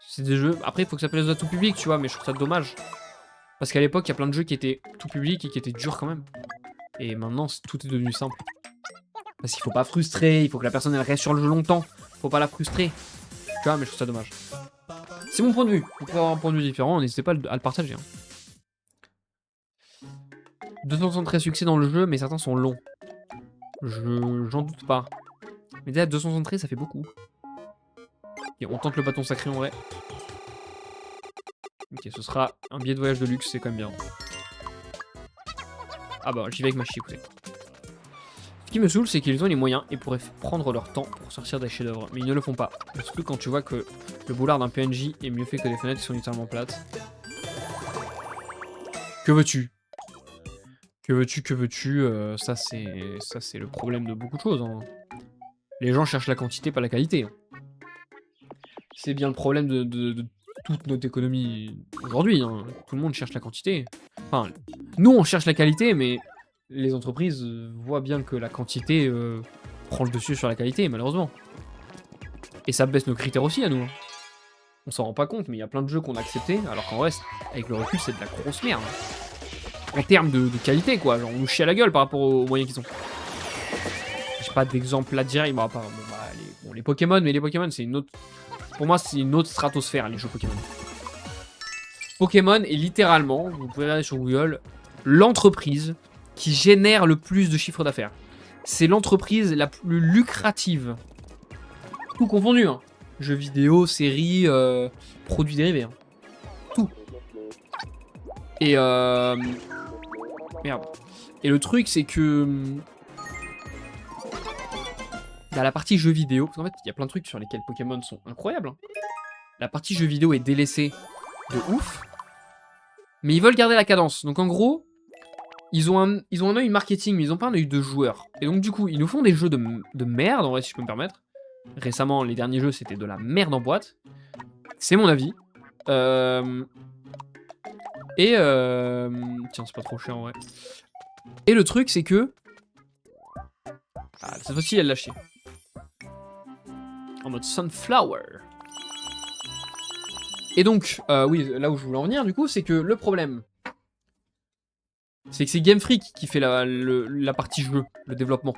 A: C'est des jeux... Après, il faut que ça plaise à tout public, tu vois, mais je trouve ça dommage. Parce qu'à l'époque, il y a plein de jeux qui étaient tout public et qui étaient durs quand même. Et maintenant, tout est devenu simple. Parce qu'il faut pas frustrer, il faut que la personne elle reste sur le jeu longtemps. Faut pas la frustrer. Tu vois, mais je trouve ça dommage. C'est mon point de vue. Vous pouvez avoir un point de vue différent, n'hésitez pas à le partager. Hein. 273 succès dans le jeu, mais certains sont longs. J'en doute pas. Mais déjà, 273, ça fait beaucoup. Et on tente le bâton sacré en vrai. Ok, ce sera un billet de voyage de luxe, c'est quand même bien. Ah bah, j'y vais avec ma écoutez. Ce qui me saoule, c'est qu'ils ont les moyens et pourraient prendre leur temps pour sortir des chefs-d'œuvre. Mais ils ne le font pas. Surtout quand tu vois que le boulard d'un PNJ est mieux fait que des fenêtres qui sont littéralement plates. Que veux-tu? Que veux-tu, ça c'est le problème de beaucoup de choses. Hein. Les gens cherchent la quantité, pas la qualité. C'est bien le problème de toute notre économie aujourd'hui. Hein. Tout le monde cherche la quantité. Enfin, nous on cherche la qualité, mais les entreprises voient bien que la quantité prend le dessus sur la qualité, malheureusement. Et ça baisse nos critères aussi à nous. Hein. On s'en rend pas compte, mais il y a plein de jeux qu'on a acceptés, alors qu'en vrai, avec le recul, c'est de la grosse merde. En termes de qualité, quoi. Genre, on nous chie à la gueule par rapport aux moyens qu'ils ont. J'ai pas d'exemple là direct. Bon, les Pokémon, mais les Pokémon, c'est une autre... Pour moi, c'est une autre stratosphère, les jeux Pokémon. Pokémon est littéralement, vous pouvez regarder sur Google, l'entreprise qui génère le plus de chiffre d'affaires. C'est l'entreprise la plus lucrative. Tout confondu, hein. Jeux vidéo, séries, produits dérivés. Hein. Tout. Et merde. Et le truc, c'est que... Dans la partie jeux vidéo, parce qu'en fait, il y a plein de trucs sur lesquels Pokémon sont incroyables. Hein. La partie jeux vidéo est délaissée de ouf. Mais ils veulent garder la cadence. Donc en gros, ils ont un œil marketing, mais ils n'ont pas un œil de joueur. Et donc du coup, ils nous font des jeux de merde, en vrai, si je peux me permettre. Récemment, les derniers jeux, c'était de la merde en boîte. C'est mon avis. Tiens, c'est pas trop cher en vrai. Et le truc, c'est que... Ah, cette fois-ci, elle l'a lâché. En mode Sunflower. Et donc, oui, là où je voulais en venir, du coup, c'est que le problème, c'est que c'est Game Freak qui fait la partie jeu, le développement.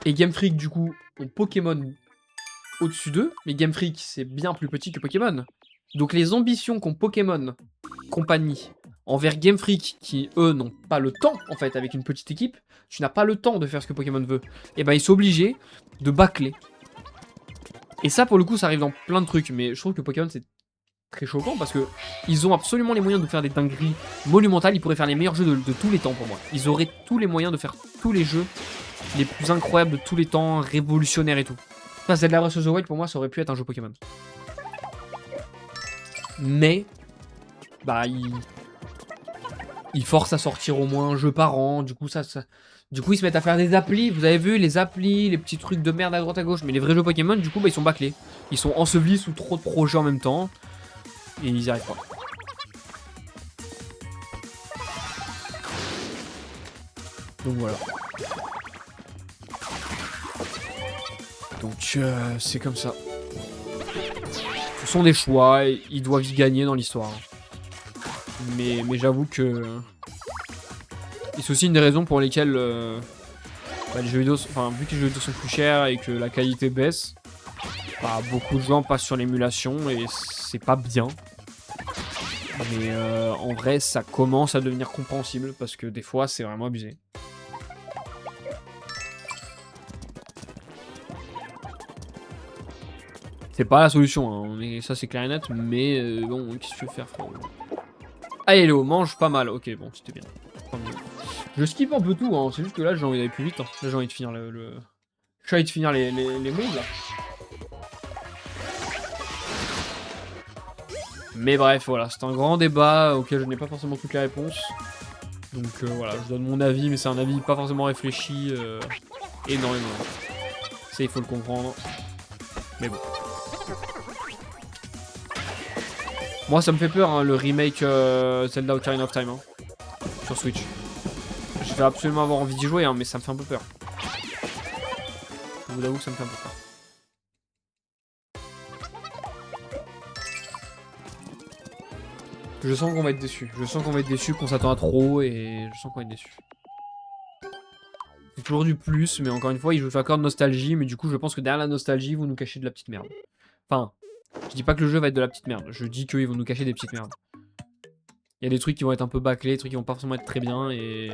A: Et Game Freak, du coup, ont Pokémon au-dessus d'eux, mais Game Freak, c'est bien plus petit que Pokémon. Donc les ambitions qu'ont Pokémon compagnie envers Game Freak, qui, eux, n'ont pas le temps, en fait, avec une petite équipe, tu n'as pas le temps de faire ce que Pokémon veut, et ben ils sont obligés de bâcler. Et ça, pour le coup, ça arrive dans plein de trucs, mais je trouve que Pokémon, c'est très choquant, parce que ils ont absolument les moyens de faire des dingueries monumentales, ils pourraient faire les meilleurs jeux de tous les temps, pour moi. Ils auraient tous les moyens de faire tous les jeux les plus incroyables de tous les temps, révolutionnaires et tout. Enfin, Zelda Breath of the Wild, pour moi, ça aurait pu être un jeu Pokémon. Mais, bah, ils forcent à sortir au moins un jeu par an. Du coup, du coup, ils se mettent à faire des applis. Vous avez vu, les applis, les petits trucs de merde à droite à gauche. Mais les vrais jeux Pokémon, du coup, bah, ils sont bâclés. Ils sont ensevelis sous trop de projets en même temps. Et ils y arrivent pas. Donc voilà. Donc c'est comme ça. Ce sont des choix, et ils doivent y gagner dans l'histoire. Mais j'avoue que... Et c'est aussi une des raisons pour lesquelles bah, les jeux vidéo, enfin, vu que les jeux vidéo sont plus chers et que la qualité baisse, bah, beaucoup de gens passent sur l'émulation et c'est pas bien. Mais en vrai, ça commence à devenir compréhensible parce que des fois, c'est vraiment abusé. C'est pas la solution, hein. Ça c'est clair et net, mais bon, qu'est-ce que tu veux faire, frérot? Ah, Hello, mange pas mal. Ok, bon, c'était bien. Je skip un peu tout, hein. C'est juste que là, j'ai envie d'aller plus vite. Hein. Là, j'ai envie de finir j'ai envie de finir les mondes, là. Mais bref, voilà, c'est un grand débat auquel je n'ai pas forcément toutes les réponses. Donc voilà, je donne mon avis, mais c'est un avis pas forcément réfléchi énormément. Ça, il faut le comprendre. Mais bon. Moi, ça me fait peur, hein, le remake Zelda Ocarina of Time, hein, sur Switch. Je vais absolument avoir envie d'y jouer, hein, mais ça me fait un peu peur. Je vous avoue que ça me fait un peu peur. Je sens qu'on va être déçu. Je sens qu'on va être déçu, qu'on s'attend à trop, et je sens qu'on va être déçu. C'est toujours du plus, mais encore une fois, il joue encore de nostalgie, mais du coup, je pense que derrière la nostalgie, vous nous cachez de la petite merde. Enfin, je dis pas que le jeu va être de la petite merde, je dis qu'ils vont nous cacher des petites merdes. Il y a des trucs qui vont être un peu bâclés, des trucs qui vont pas forcément être très bien, et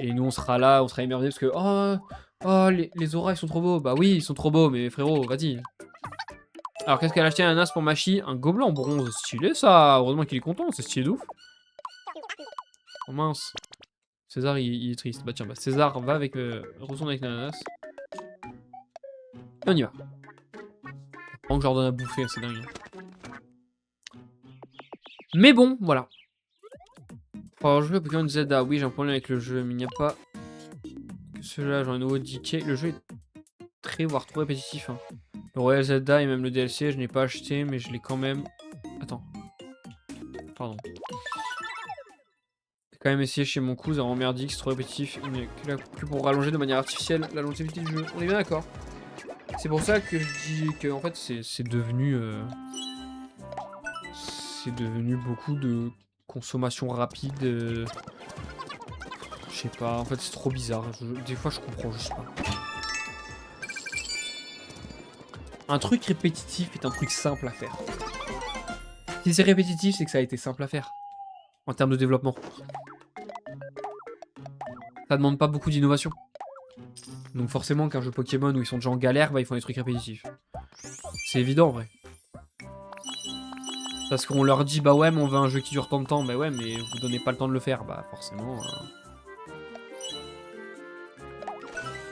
A: nous, on sera là, on sera émerveillés parce que oh les auras, ils sont trop beaux. Bah oui, ils sont trop beaux, mais frérot, vas-y. Alors, qu'est-ce qu'elle a acheté un as pour Machi? Un gobelet en bronze, stylé ça. Heureusement qu'il est content, c'est stylé de ouf. Oh mince. César, il est triste. Bah tiens, bah César va avec... retourne avec l'ananas. Et on y va. Pendant que je leur donne à bouffer, c'est dingue. Mais bon, voilà. Pour avoir joué à Pokémon Zelda, oui, j'ai un problème avec le jeu, mais il n'y a pas que cela, j'en ai nouveau indiqué. Le jeu est très, voire trop répétitif. Hein. Le Royal Zelda et même le DLC, je n'ai pas acheté, mais je l'ai quand même... Attends. Pardon. J'ai quand même essayé chez mon cousin, vraiment merdique, c'est trop répétitif. Il n'y a que pour rallonger de manière artificielle la longévité du jeu. On est bien d'accord. C'est pour ça que je dis que, en fait, c'est devenu... c'est devenu beaucoup de consommation rapide. Je sais pas, en fait, c'est trop bizarre. Des fois, je comprends juste pas. Un truc répétitif est un truc simple à faire. Si c'est répétitif, c'est que ça a été simple à faire. En termes de développement. Ça demande pas beaucoup d'innovation. Donc forcément, qu'un jeu Pokémon où ils sont déjà en galère, bah, ils font des trucs répétitifs. C'est évident, en vrai. Parce qu'on leur dit, bah ouais, mais on veut un jeu qui dure tant de temps. Bah ouais, mais vous donnez pas le temps de le faire. Bah forcément...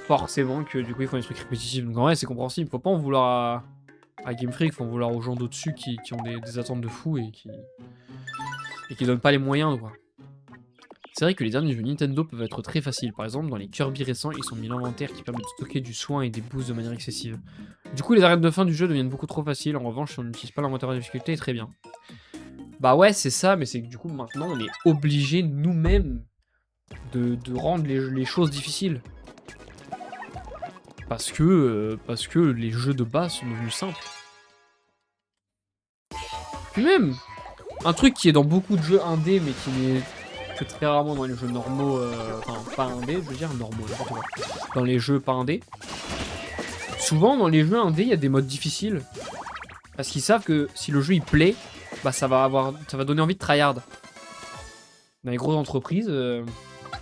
A: Forcément que du coup, ils font des trucs répétitifs. Donc en vrai, c'est compréhensible. Faut pas en vouloir à Game Freak, faut en vouloir aux gens d'au-dessus qui ont des attentes de fou et qui donnent pas les moyens, quoi. C'est vrai que les derniers jeux Nintendo peuvent être très faciles. Par exemple, dans les Kirby récents, ils ont mis l'inventaire qui permet de stocker du soin et des boosts de manière excessive. Du coup, les arènes de fin du jeu deviennent beaucoup trop faciles. En revanche, si on n'utilise pas l'inventaire de difficulté, très bien. Bah ouais, c'est ça, mais c'est que du coup, maintenant, on est obligé nous-mêmes de rendre les choses difficiles. Parce que les jeux de base sont devenus simples. Puis même, un truc qui est dans beaucoup de jeux indés, mais qui n'est que très rarement dans les jeux normaux, enfin pas indés, je veux dire normaux, dans les jeux pas indés. Souvent dans les jeux indés, il y a des modes difficiles. Parce qu'ils savent que si le jeu il plaît, bah ça va donner envie de tryhard. Dans les grosses entreprises,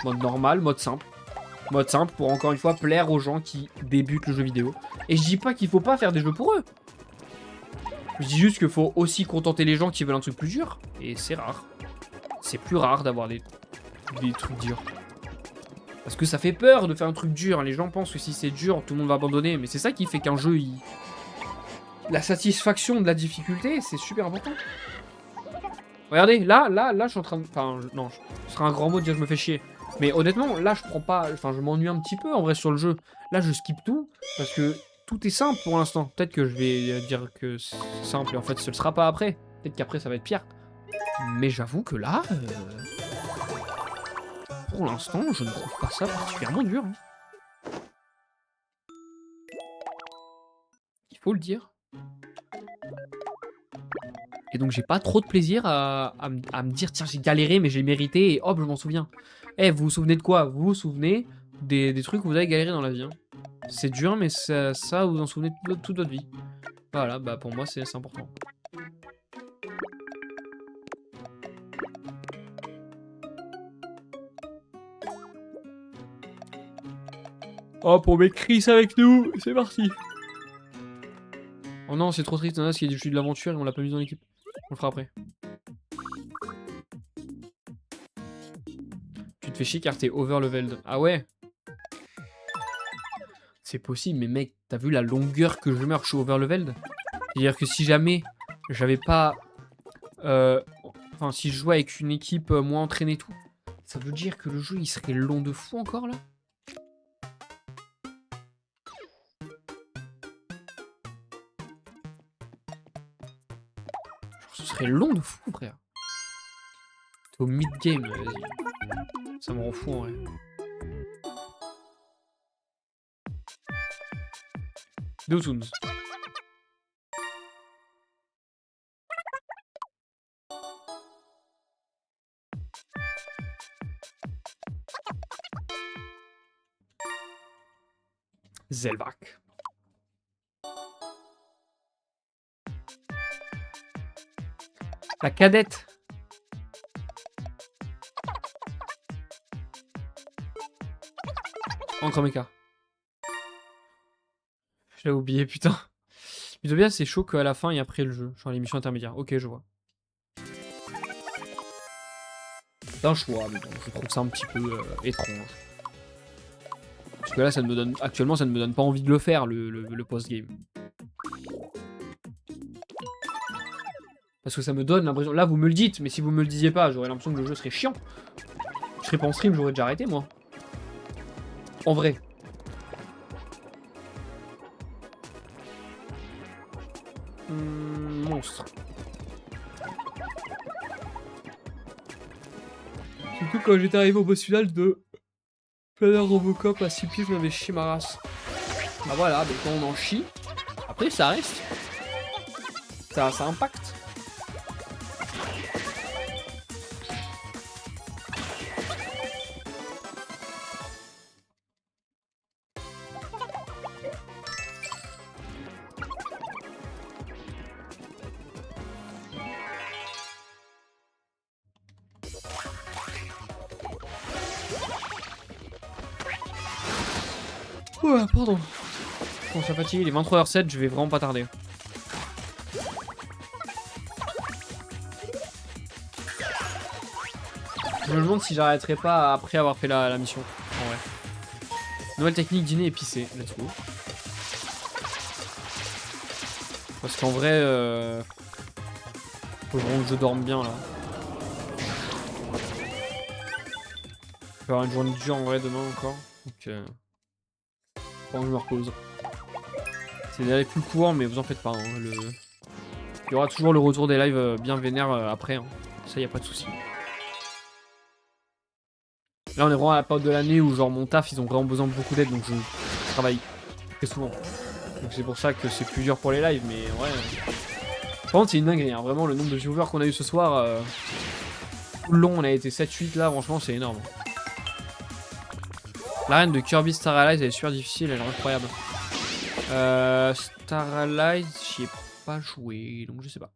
A: mode normal, mode simple. Mode simple pour encore une fois plaire aux gens qui débutent le jeu vidéo. Et je dis pas qu'il faut pas faire des jeux pour eux. Je dis juste qu'il faut aussi contenter les gens qui veulent un truc plus dur. Et c'est rare. C'est plus rare d'avoir des trucs durs. Parce que ça fait peur de faire un truc dur. Les gens pensent que si c'est dur, tout le monde va abandonner. Mais c'est ça qui fait qu'un jeu, la satisfaction de la difficulté, c'est super important. Regardez, là, je suis en train de... Enfin, non, serait un grand mot de dire je me fais chier. Mais honnêtement, là, je prends pas... Enfin, je m'ennuie un petit peu, en vrai, sur le jeu. Là, je skip tout, parce que tout est simple pour l'instant. Peut-être que je vais dire que c'est simple, et en fait, ce ne sera pas après. Peut-être qu'après, ça va être pire. Mais j'avoue que là... pour l'instant, je ne trouve pas ça particulièrement dur. Hein. Il faut le dire. Et donc j'ai pas trop de plaisir à me dire tiens j'ai galéré mais j'ai mérité et hop je m'en souviens. Eh vous vous souvenez de quoi? Vous vous souvenez des trucs où vous avez galéré dans la vie. Hein. C'est dur mais ça vous en souvenez toute votre vie. Voilà bah pour moi c'est important. Hop on met Chris avec nous, c'est parti. Oh non c'est trop triste, parce qu'il y a du jeu de l'aventure et on l'a pas mis dans l'équipe. On le fera après. Tu te fais chier car t'es overleveled. Ah ouais? C'est possible, mais mec, t'as vu la longueur que je meurs, je suis overleveled? C'est-à-dire que si jamais j'avais pas... Enfin, si je jouais avec une équipe moins entraînée et tout, ça veut dire que le jeu, il serait long de fou encore, là? Genre, ce serait long de fou, frère. T'es au mid-game, vas-y. Ça me rend fou, en vrai. Dotoons. Zelbach. La cadette. Encore mecha. Je l'ai oublié, putain. Utopia, c'est chaud qu'à la fin et après le jeu. Genre les missions intermédiaires. Ok, je vois. C'est un choix, mais bon, je trouve ça un petit peu étrange. Parce que là, ça ne me donne... Actuellement, ça ne me donne pas envie de le faire, le post-game. Parce que ça me donne l'impression... Là, vous me le dites, mais si vous me le disiez pas, j'aurais l'impression que le jeu serait chiant. Je serais pas en stream, j'aurais déjà arrêté, moi. En vrai. Monstre. Surtout quand j'étais arrivé au boss final de Planner Robocop à 6 pieds, je m'avais chié ma race. Bah voilà, mais quand on en chie, après ça reste. Ça impacte. Ouais, pardon. Je commence à fatiguer, il est 23h07, je vais vraiment pas tarder. Je me demande si j'arrêterai pas après avoir fait la mission. En vrai. Nouvelle technique, dîner épicé. Let's go. Parce qu'en vrai, faut vraiment que je dorme bien là. Je vais avoir une journée dure en vrai demain encore. Donc, faut que je me repose. C'est d'aller plus court, mais vous en faites pas. Hein, il y aura toujours le retour des lives bien vénères après. Hein. Ça, y a pas de souci. Là, on est vraiment à la période de l'année où, genre, mon taf, ils ont vraiment besoin de beaucoup d'aide, donc je travaille très souvent. Donc c'est pour ça que c'est plus dur pour les lives, mais ouais. Par contre, c'est une dinguerie, hein. Vraiment, le nombre de viewers qu'on a eu ce soir. Tout le long, on a été 7-8 là, franchement, c'est énorme. L'arène de Kirby Star Allies, elle est super difficile, elle est incroyable. Star Allies, j'y ai pas joué, donc je sais pas.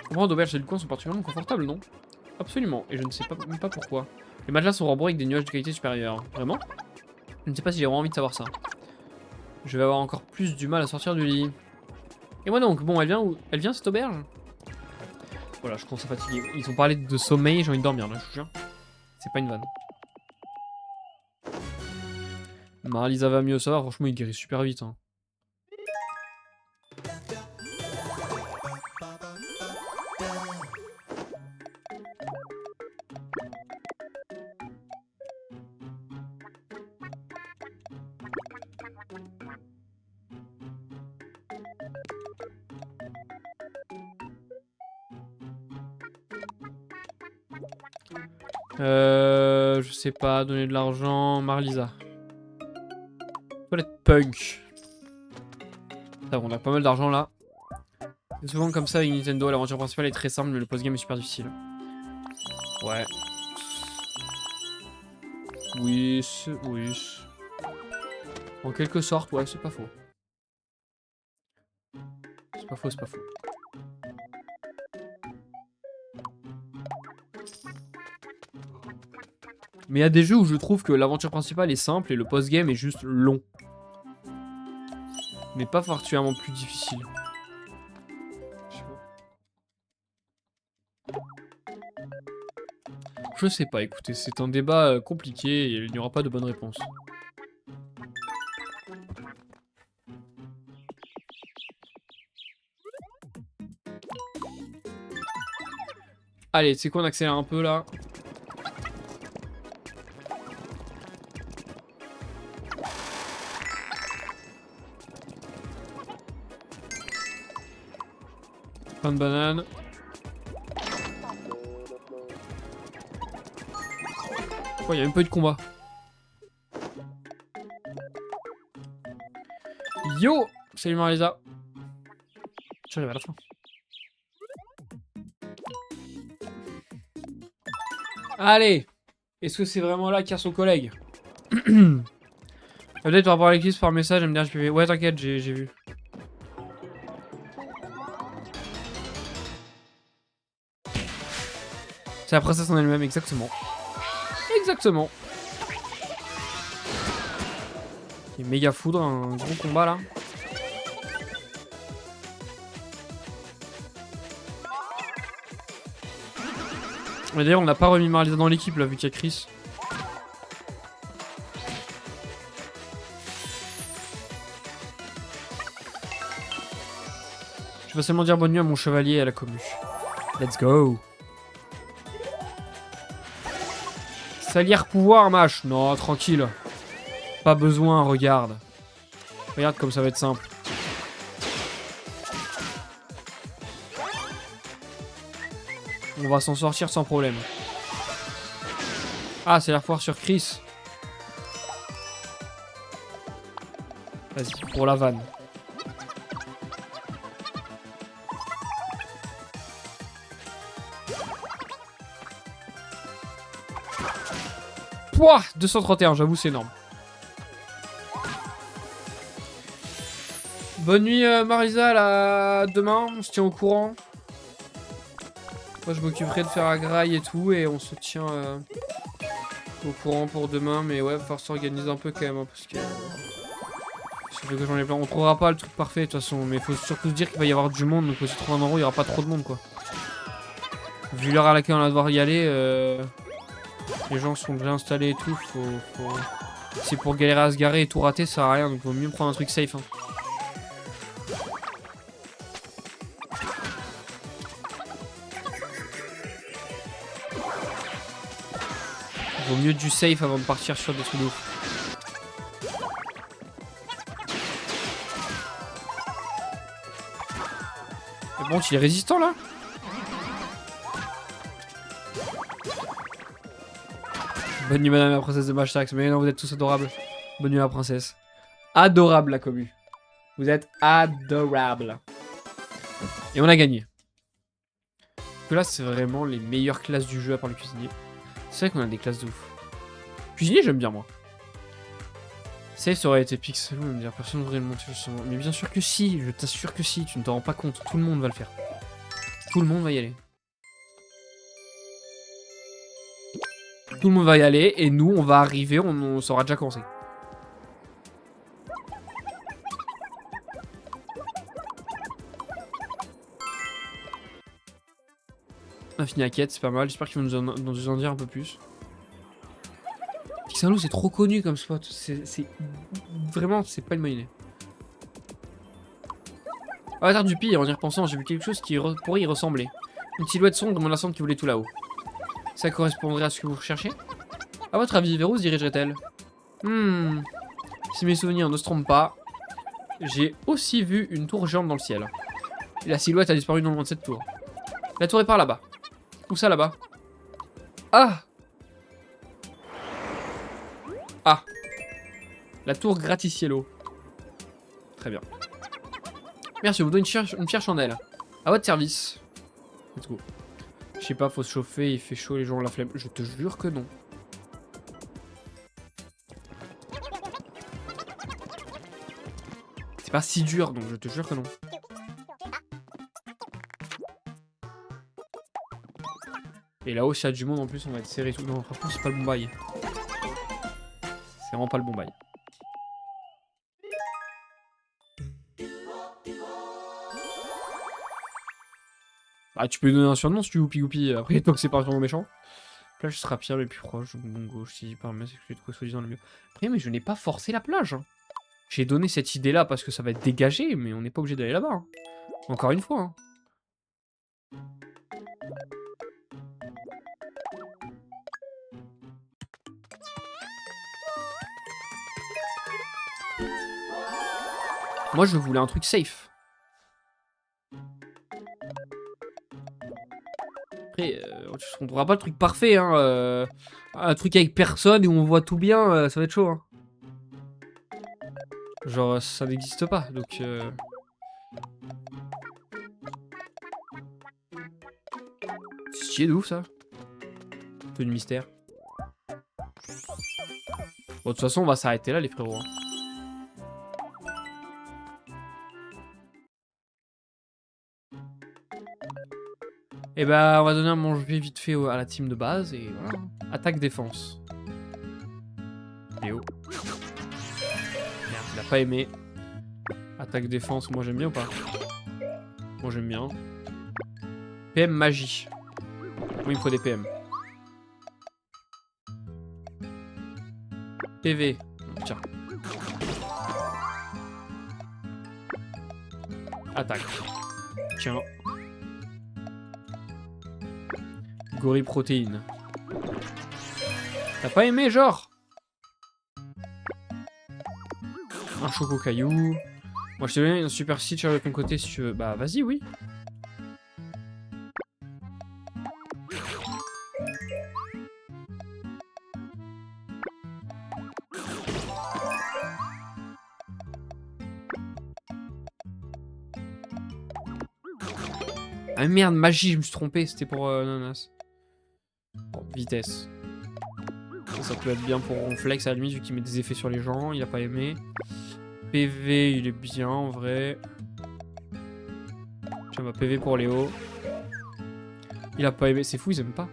A: Les combats d'auberge et du coin sont particulièrement confortables, non? Absolument, et je ne sais pas, même pas pourquoi. Les matelas sont rembourrés avec des nuages de qualité supérieure. Vraiment? Je ne sais pas si j'ai vraiment envie de savoir ça. Je vais avoir encore plus du mal à sortir du lit. Et moi donc, bon, elle vient où? Elle vient cette auberge? Voilà, je commence à fatiguer. Ils ont parlé de sommeil, j'ai envie de dormir là, je vous jure. C'est pas une vanne. Marlisa va mieux, ça va, franchement il guérit super vite. Hein. Je sais pas, donner de l'argent, Marlisa. Toilette punk. Ça, on a pas mal d'argent là. C'est souvent comme ça avec Nintendo, l'aventure principale est très simple mais le post-game est super difficile. Ouais. Oui, oui. En quelque sorte, ouais, c'est pas faux. C'est pas faux, c'est pas faux. Mais il y a des jeux où je trouve que l'aventure principale est simple et le post-game est juste long. Mais pas particulièrement plus difficile. Je sais pas, écoutez, c'est un débat compliqué et il n'y aura pas de bonne réponse. Allez, tu sais quoi, on accélère un peu là. Pain de banane. Oh, il y a même pas eu de combat. Yo! Salut Marisa. J'arrive à la fin. Allez! Est-ce que c'est vraiment là qu'il y a son collègue? Peut-être par rapport à l'église par message, elle me dit HPV. Ouais, t'inquiète, j'ai vu. C'est la princesse en elle-même, exactement. Exactement. C'est méga foudre, un gros combat là. Mais d'ailleurs, on n'a pas remis Marlisa dans l'équipe là, vu qu'il y a Chris. Je vais seulement dire bonne nuit à mon chevalier et à la commu. Let's go. Salière pouvoir, mâche. Non, tranquille. Pas besoin, regarde. Regarde comme ça va être simple. On va s'en sortir sans problème. Ah, c'est la foire sur Chris. Vas-y, pour la vanne. Pouah, 231, j'avoue, c'est énorme. Bonne nuit, Marisa, là, demain, on se tient au courant. Moi, je m'occuperai de faire la graille et tout, et on se tient au courant pour demain. Mais ouais, il va falloir s'organiser un peu quand même, hein, parce que... ça fait que j'en ai plein. On trouvera pas le truc parfait, de toute façon, mais il faut surtout se dire qu'il va y avoir du monde, donc si on trouve un endroit, il y aura pas trop de monde, quoi. Vu l'heure à laquelle on va devoir y aller, les gens sont déjà installés et tout, c'est pour galérer à se garer et tout rater, ça sert à rien, donc il vaut mieux prendre un truc safe, hein. Vaut mieux du safe avant de partir sur des trucs de ouf. Mais bon, il est résistant là. Bonne nuit madame la princesse de Mashtax. Mais non, vous êtes tous adorables. Bonne nuit la princesse. Adorable la commu. Vous êtes adorable. Et on a gagné. Donc là, c'est vraiment les meilleures classes du jeu à part le cuisinier. C'est vrai qu'on a des classes de ouf. Cuisinier, j'aime bien moi. Safe, ça aurait été pixel, me dire personne ne voudrait le monter justement. Mais bien sûr que si, je t'assure que si, tu ne t'en rends pas compte. Tout le monde va le faire. Tout le monde va y aller. Tout le monde va y aller et nous, on va arriver, on saura déjà commencer. On a fini la quête, c'est pas mal. J'espère qu'ils vont nous en dire un peu plus. Boutique Saint-Loup, c'est trop connu comme spot. C'est vraiment, c'est pas une bonne idée. Avatar du pire, en y repensant, j'ai vu quelque chose qui pourrait y ressembler. Une silhouette sombre dans mon enceinte qui volait tout là-haut. Ça correspondrait à ce que vous recherchez? À votre avis, vers où se dirigerait-elle? Si mes souvenirs ne se trompent pas, j'ai aussi vu une tour géante dans le ciel. Et la silhouette a disparu non loin de cette tour. La tour est par là-bas. Où ça là-bas? Ah! Ah! La tour gratte-cielo. Très bien. Merci, vous donnez une fière chandelle. À votre service. Let's go. Je sais pas, faut se chauffer, il fait chaud, les gens ont la flemme. Je te jure que non. C'est pas si dur, donc je te jure que non. Et là-haut, s'il y a du monde en plus, on va être serré tout. Non, franchement, c'est pas le bon bail. C'est vraiment pas le bon bail. Ah, tu peux lui donner un surnom si tu whoopi whoopi. Après, tant que c'est pas vraiment méchant. Plage sera pire, mais plus proche. Mon gauche, si par mais c'est que je l'ai trouvé soi-disant le mieux. Après, mais je n'ai pas forcé la plage. Hein. J'ai donné cette idée-là parce que ça va être dégagé, mais on n'est pas obligé d'aller là-bas. Hein. Encore une fois. Hein. Moi, je voulais un truc safe. Après, on ne trouvera pas le truc parfait. Hein, un truc avec personne et où on voit tout bien, ça va être chaud. Hein. Genre, ça n'existe pas, donc... C'est stylé de ouf, ça. Un peu de mystère. Bon, de toute façon, on va s'arrêter là, les frérots. Hein. Et bah, on va donner un manger vite fait à la team de base, et voilà. Attaque-défense. Léo. Merde, il a pas aimé. Attaque-défense, moi j'aime bien ou pas? Moi j'aime bien. PM magie. Oui, il me faut des PM. PV. Tiens. Attaque. Tiens. Gorille protéine. T'as pas aimé, genre? Un choco caillou. Moi, je te donne un super site sur de ton côté si tu veux. Bah, vas-y, oui. Ah merde, magie, je me suis trompé, c'était pour Nanas. Bon, vitesse. Ça peut être bien pour Ronflex à la limite, vu qu'il met des effets sur les gens, il a pas aimé. PV, il est bien en vrai. Tiens, bah, PV pour Léo. Il a pas aimé, c'est fou, ils aiment pas.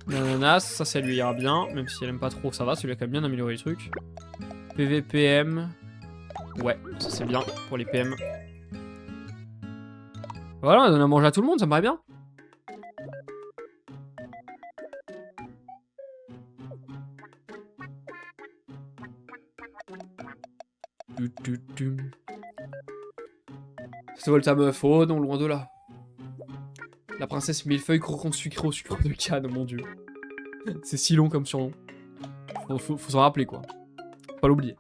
A: Nanas, ça lui ira bien, même si elle aime pas trop, ça va, ça lui a quand même bien amélioré les trucs. PV, PM. Ouais, ça c'est bien pour les PM. Voilà, on a donné à manger à tout le monde, ça me paraît bien. C'est vol ta meuf, oh non, loin de là. La princesse Millefeuille, croquant sucré au sucre de canne, mon dieu. C'est si long comme surnom. Faut s'en rappeler, quoi. Faut pas l'oublier.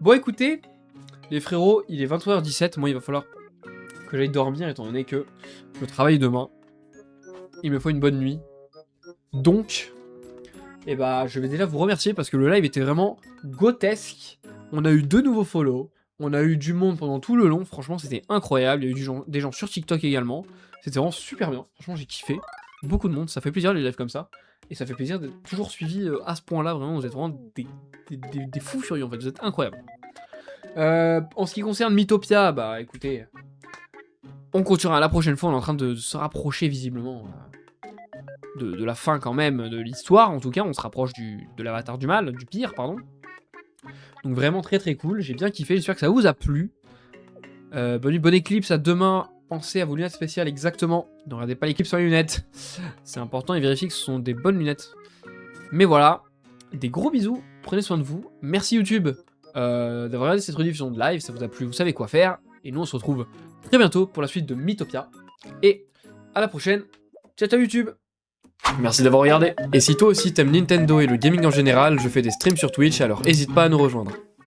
A: Bon, écoutez, les frérots, il est 23h17. Moi, il va falloir que j'aille dormir, étant donné que je travaille demain. Il me faut une bonne nuit. Donc, eh bah, je vais déjà vous remercier parce que le live était vraiment grotesque. On a eu 2 nouveaux follow. On a eu du monde pendant tout le long. Franchement, c'était incroyable. Il y a eu des gens sur TikTok également. C'était vraiment super bien. Franchement, j'ai kiffé. Beaucoup de monde. Ça fait plaisir les lives comme ça. Et ça fait plaisir d'être toujours suivi à ce point-là. Vraiment, vous êtes vraiment des fous furieux en fait. Vous êtes incroyables. En ce qui concerne Mythopia, bah écoutez, on continuera la prochaine fois. On est en train de se rapprocher visiblement de la fin quand même de l'histoire. En tout cas, on se rapproche de l'avatar du mal, du pire, pardon. Donc vraiment très très cool. J'ai bien kiffé. J'espère que ça vous a plu. Bonne éclipse à demain pensez à vos lunettes spéciales exactement. Ne regardez pas les clips sur les lunettes. C'est important et vérifiez que ce sont des bonnes lunettes. Mais voilà, des gros bisous, prenez soin de vous. Merci YouTube d'avoir regardé cette rediffusion de live, ça vous a plu, vous savez quoi faire. Et nous on se retrouve très bientôt pour la suite de Mythopia. Et à la prochaine, ciao ciao YouTube. Merci d'avoir regardé. Et si toi aussi t'aimes Nintendo et le gaming en général, je fais des streams sur Twitch, alors n'hésite pas à nous rejoindre.